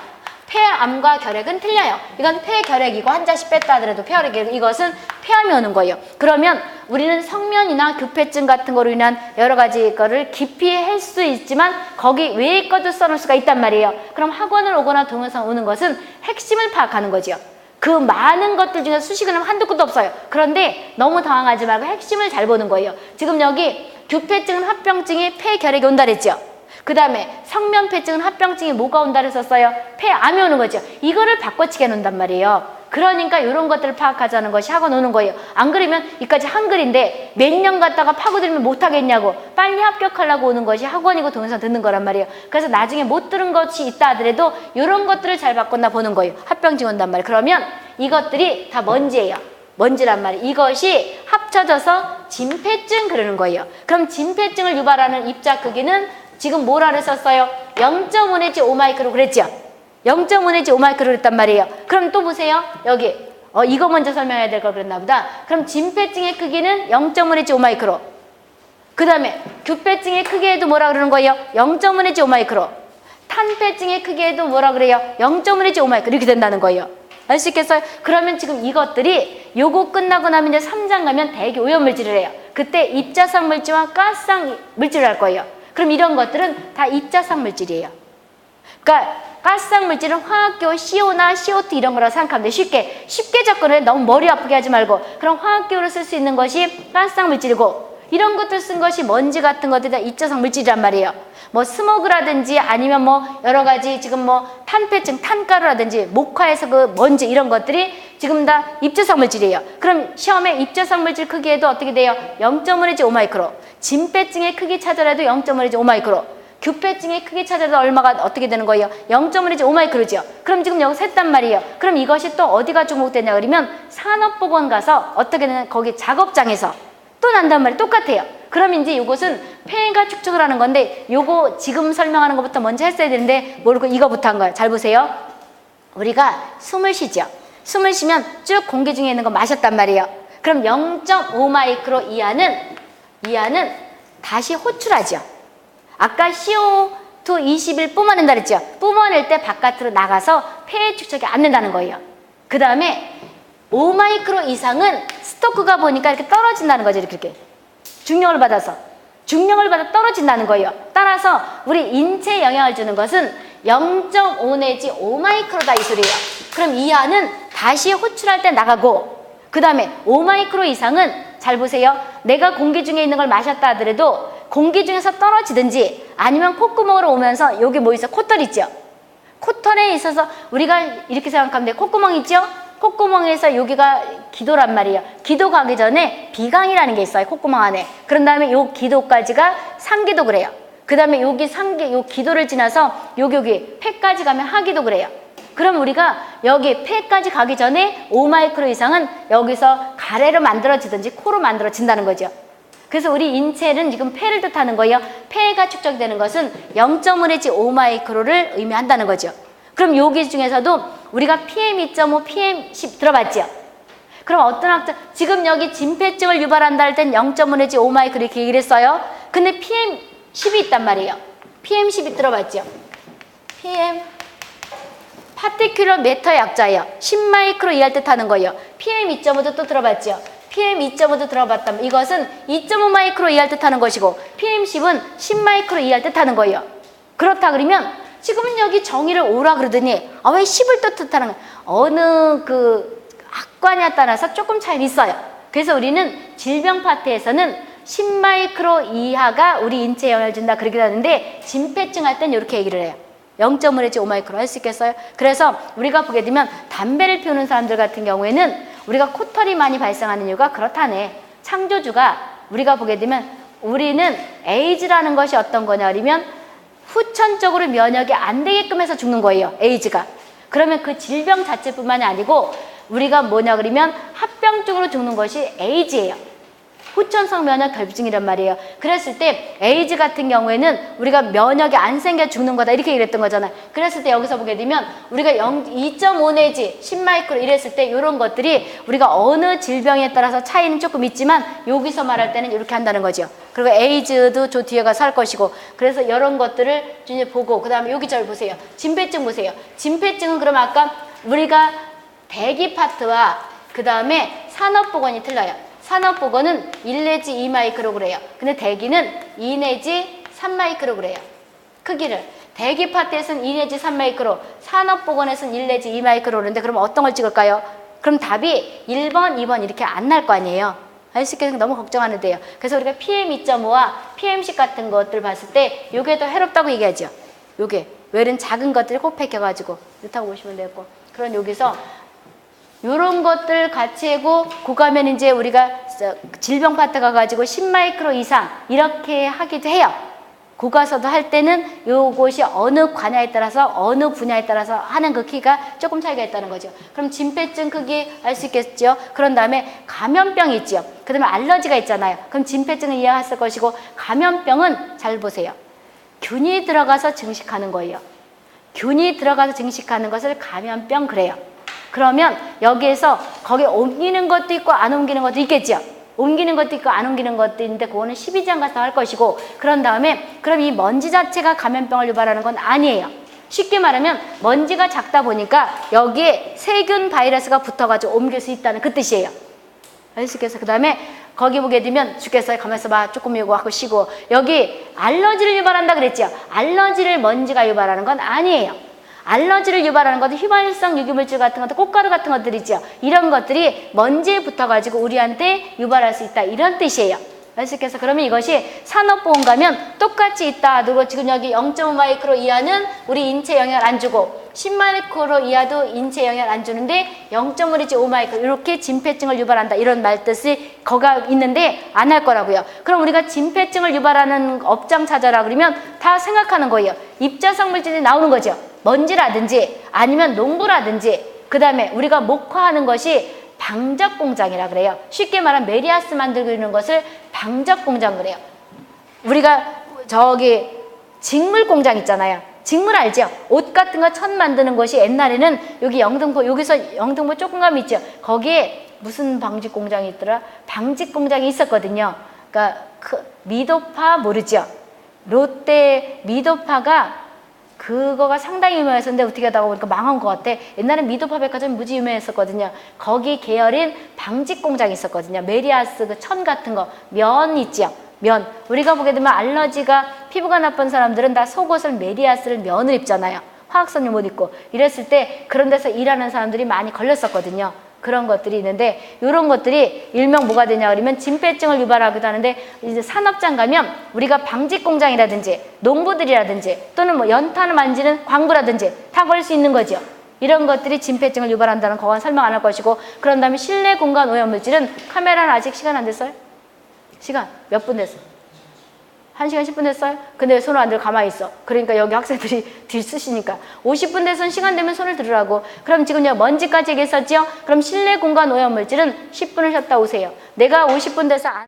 [SPEAKER 1] 폐암과 결핵은 틀려요. 이건 폐결핵이고 한 잔씩 뺐다 하더라도 폐결핵이고 이것은 폐암이 오는 거예요. 그러면 우리는 성면이나 규폐증 같은 거로 인한 여러 가지 거를 깊이 할 수 있지만 거기 외의 것도 써놓을 수가 있단 말이에요. 그럼 학원을 오거나 동영상 오는 것은 핵심을 파악하는 거죠. 그 많은 것들 중에 수식은 한두 끝도 없어요. 그런데 너무 당황하지 말고 핵심을 잘 보는 거예요. 지금 여기 규폐증은 합병증이 폐결핵이 온다 그랬죠. 그 다음에 성면폐증은 합병증이 뭐가 온다 그랬었어요? 폐암이 오는 거죠. 이거를 바꿔치기 해놓는단 말이에요. 그러니까 이런 것들을 파악하자는 것이 학원 오는 거예요. 안 그러면 이까지 한글인데 몇 년 갔다가 파고들면 못하겠냐고 빨리 합격하려고 오는 것이 학원이고 동영상 듣는 거란 말이에요. 그래서 나중에 못 들은 것이 있다 하더라도 이런 것들을 잘 바꿨나 보는 거예요. 합병증 온단 말이에요. 그러면 이것들이 다 먼지예요. 먼지란 말이에요. 이것이 합쳐져서 진폐증 그러는 거예요. 그럼 진폐증을 유발하는 입자 크기는 지금 뭐라 그랬었어요? 0.5 내지 5마이크로 그랬죠? 0.5 내지 5마이크로 그랬단 말이에요. 그럼 또 보세요. 여기 이거 먼저 설명해야 될 걸 그랬나 보다. 그럼 진폐증의 크기는 0.5 내지 5마이크로. 그 다음에 규폐증의 크기에도 뭐라 그러는 거예요? 0.5 내지 5마이크로. 탄폐증의 크기에도 뭐라 그래요? 0.5 내지 5마이크로 이렇게 된다는 거예요. 알 수 있겠어요? 그러면 지금 이것들이 요거 끝나고 나면 이제 3장 가면 대기 오염물질을 해요. 그때 입자상 물질과 가스상 물질을 할 거예요. 그럼 이런 것들은 다 입자상 물질이에요. 그러니까 가스상 물질은 화학기호 CO나 CO2 이런 거라고 생각하면 돼. 쉽게 접근해. 너무 머리 아프게 하지 말고. 그럼 화학기호로 쓸 수 있는 것이 가스상 물질이고, 이런 것들 쓴 것이 먼지 같은 것들이 다 입자성 물질이란 말이에요. 뭐 스모그라든지 아니면 뭐 여러 가지 지금 뭐 탄폐증, 탄가루라든지 목화에서 그 먼지 이런 것들이 지금 다 입자성 물질이에요. 그럼 시험에 입자성 물질 크기에도 어떻게 돼요? 0.1에지 5마이크로. 진폐증의 크기 찾아라도 0.1에지 5마이크로. 규폐증의 크기 찾아도 얼마가 어떻게 되는 거예요? 0.1에지 5마이크로죠. 그럼 지금 여기서 했단 말이에요. 그럼 이것이 또 어디가 중복되냐 그러면 산업보건 가서 어떻게 되냐, 거기 작업장에서 또 난단 말이에요. 똑같아요. 그럼 이제 이것은 폐가 축적을 하는 건데, 요거 지금 설명하는 것부터 먼저 했어야 되는데 모르고 이거부터 한 거예요. 잘 보세요. 우리가 숨을 쉬죠. 숨을 쉬면 쭉 공기 중에 있는 거 마셨단 말이에요. 그럼 0.5마이크로 이하는 다시 호출하죠. 아까 CO2 21 뿜어낸다 그랬죠. 뿜어낼 때 바깥으로 나가서 폐 축적이 안 된다는 거예요. 그 다음에 5마이크로 이상은 스토크가 보니까 이렇게 떨어진다는 거죠. 이렇게 중력을 받아 떨어진다는 거예요. 따라서 우리 인체에 영향을 주는 것은 0.5 내지 5마이크로다 이 소리예요. 그럼 이하는 다시 호출할 때 나가고, 그 다음에 5마이크로 이상은 잘 보세요. 내가 공기 중에 있는 걸 마셨다 하더라도 공기 중에서 떨어지든지 아니면 콧구멍으로 오면서 여기 뭐 있어? 콧털 있죠? 콧털에 있어서 우리가 이렇게 생각하면 돼. 콧구멍 있죠? 콧구멍에서 여기가 기도란 말이에요. 기도 가기 전에 비강이라는 게 있어요. 콧구멍 안에. 그런 다음에 요 기도까지가 상기도 그래요. 그 다음에 여기 요 기도를 지나서 여기 폐까지 가면 하기도 그래요. 그럼 우리가 여기 폐까지 가기 전에 5마이크로 이상은 여기서 가래로 만들어지든지 코로 만들어진다는 거죠. 그래서 우리 인체는 지금 폐를 뜻하는 거예요. 폐가 축적되는 것은 0.1에지 5마이크로를 의미한다는 거죠. 그럼 여기 중에서도 우리가 PM2.5, PM10 들어봤죠? 그럼 어떤 학자, 지금 여기 진폐증을 유발한다 할 땐 0.1에지 5마이크로 이렇게 얘기를 했어요. 근데 PM10이 있단 말이에요. PM10이 들어봤죠? PM 파티큘러 메터 약자예요. 10마이크로 이해할 듯 하는 거예요. PM2.5도 또 들어봤죠? PM2.5도 들어봤다면 이것은 2.5마이크로 이해할 듯 하는 것이고, PM10은 10마이크로 이해할 듯 하는 거예요. 그렇다 그러면 지금은 여기 정의를 5라 그러더니 왜 10을 또 뜻하는 거예요? 어느 그 학과냐에 따라서 조금 차이는 있어요. 그래서 우리는 질병 파트에서는 10마이크로 이하가 우리 인체에 영향을 준다 그러긴 하는데, 진폐증 할 땐 이렇게 얘기를 해요. 0.1에지 5마이크로 할 수 있겠어요? 그래서 우리가 보게 되면 담배를 피우는 사람들 같은 경우에는 우리가 코털이 많이 발생하는 이유가 그렇다네. 창조주가 우리가 보게 되면 우리는 에이즈라는 것이 어떤 거냐 그러면 후천적으로 면역이 안 되게끔 해서 죽는 거예요. 에이즈가. 그러면 그 질병 자체뿐만이 아니고 우리가 뭐냐 그러면 합병증으로 죽는 것이 에이즈예요. 후천성 면역 결부증이란 말이에요. 그랬을 때 에이즈 같은 경우에는 우리가 면역이 안 생겨 죽는 거다 이렇게 얘기했던 거잖아요. 그랬을 때 여기서 보게 되면 우리가 2.5 내지 10마이크로 이랬을 때 이런 것들이 우리가 어느 질병에 따라서 차이는 조금 있지만 여기서 말할 때는 이렇게 한다는 거죠. 그리고 에이즈도 저 뒤에 가서 할 것이고, 그래서 이런 것들을 이제 보고, 그 다음에 여기 절 보세요. 진폐증 보세요. 진폐증은 그럼 아까 우리가 대기 파트와 그 다음에 산업보건이 틀려요. 산업보건은 1 내지 2마이크로 그래요. 근데 대기는 2 내지 3마이크로 그래요. 크기를. 대기 파트에서는 2 내지 3마이크로, 산업보건에서는 1 내지 2마이크로 그러는데 그럼 어떤 걸 찍을까요? 그럼 답이 1번, 2번 이렇게 안 날 거 아니에요. 알수있게 너무 걱정하는 데요. 그래서 우리가 PM2.5와 PM10 같은 것들 봤을 때 요게 더 해롭다고 얘기하죠. 요게. 왜는 작은 것들이 곱해켜가지고 이렇다고 보시면 되고. 그런 여기서 요런 것들 같이 하고 고가면 이제 우리가 질병 파트 가가지고 10마이크로 이상 이렇게 하기도 해요. 고가서도 할 때는 요것이 어느 관야에 따라서 어느 분야에 따라서 하는 그 키가 조금 차이가 있다는 거죠. 그럼 진폐증 크기 알 수 있겠죠. 그런 다음에 감염병이 있죠. 그 다음에 알러지가 있잖아요. 그럼 진폐증은 이해했을 것이고, 감염병은 잘 보세요. 균이 들어가서 증식하는 거예요. 균이 들어가서 증식하는 것을 감염병 그래요. 그러면 여기에서 거기 옮기는 것도 있고 안 옮기는 것도 있겠죠. 옮기는 것도 있고 안 옮기는 것도 있는데 그거는 12장 가서 할 것이고, 그런 다음에 그럼 이 먼지 자체가 감염병을 유발하는 건 아니에요. 쉽게 말하면 먼지가 작다 보니까 여기에 세균 바이러스가 붙어가지고 옮길 수 있다는 그 뜻이에요. 알겠어요? 그 다음에 거기 보게 되면 죽겠어요. 가만있어 봐. 조금 요거 하고 쉬고. 여기 알러지를 유발한다 그랬죠. 알러지를 먼지가 유발하는 건 아니에요. 알러지를 유발하는 것도 휘발성 유기물질 같은 것도 꽃가루 같은 것들이죠. 이런 것들이 먼지에 붙어가지고 우리한테 유발할 수 있다. 이런 뜻이에요. 아시겠어요? 그러면 이것이 산업보험 가면 똑같이 있다. 그리고 지금 여기 0.5 마이크로 이하는 우리 인체 영향을 안 주고 10 마이크로 이하도 인체 영향을 안 주는데 0.5 내지 5 마이크로 이렇게 진폐증을 유발한다. 이런 말뜻이 거가 있는데 안 할 거라고요. 그럼 우리가 진폐증을 유발하는 업장 찾아라 그러면 다 생각하는 거예요. 입자성 물질이 나오는 거죠. 먼지라든지 아니면 농부라든지 그 다음에 우리가 목화하는 것이 방적 공장이라 그래요. 쉽게 말하면 메리아스 만들고 있는 것을 방적 공장 그래요. 우리가 저기 직물 공장 있잖아요. 직물 알죠? 옷 같은 거 천 만드는 것이 옛날에는 여기 영등포 여기서 영등포 조금감 있죠. 거기에 무슨 방직 공장이 있더라? 방직 공장이 있었거든요. 그러니까 미도파 모르죠? 롯데 미도파가 그거가 상당히 유명했었는데 어떻게 하다가 보니까 망한 것 같아. 옛날엔 미도파 백화점이 무지 유명했었거든요. 거기 계열인 방직 공장이 있었거든요. 메리아스 그 천 같은 거, 면 있죠. 면. 우리가 보게 되면 알러지가 피부가 나쁜 사람들은 다 속옷을 메리아스를 면을 입잖아요. 화학선을 못 입고. 이랬을 때 그런 데서 일하는 사람들이 많이 걸렸었거든요. 그런 것들이 있는데 이런 것들이 일명 뭐가 되냐 그러면 진폐증을 유발하기도 하는데 이제 산업장 가면 우리가 방직 공장이라든지 농부들이라든지 또는 뭐 연탄을 만지는 광부라든지 다 걸릴 수 있는 거죠. 이런 것들이 진폐증을 유발한다는 거건 설명 안 할 것이고 그런 다음에 실내 공간 오염물질은 카메라는 아직 시간 안 됐어요? 시간 몇 분 됐어요? 1시간 10분 됐어요? 근데 왜 손을 안 들고 가만히 있어? 그러니까 여기 학생들이 뒤 쓰시니까 50분 돼선 시간 되면 손을 들으라고. 그럼 지금 먼지까지 얘기했었죠? 그럼 실내 공간 오염물질은 10분을 쉬었다 오세요. 내가 50분 돼서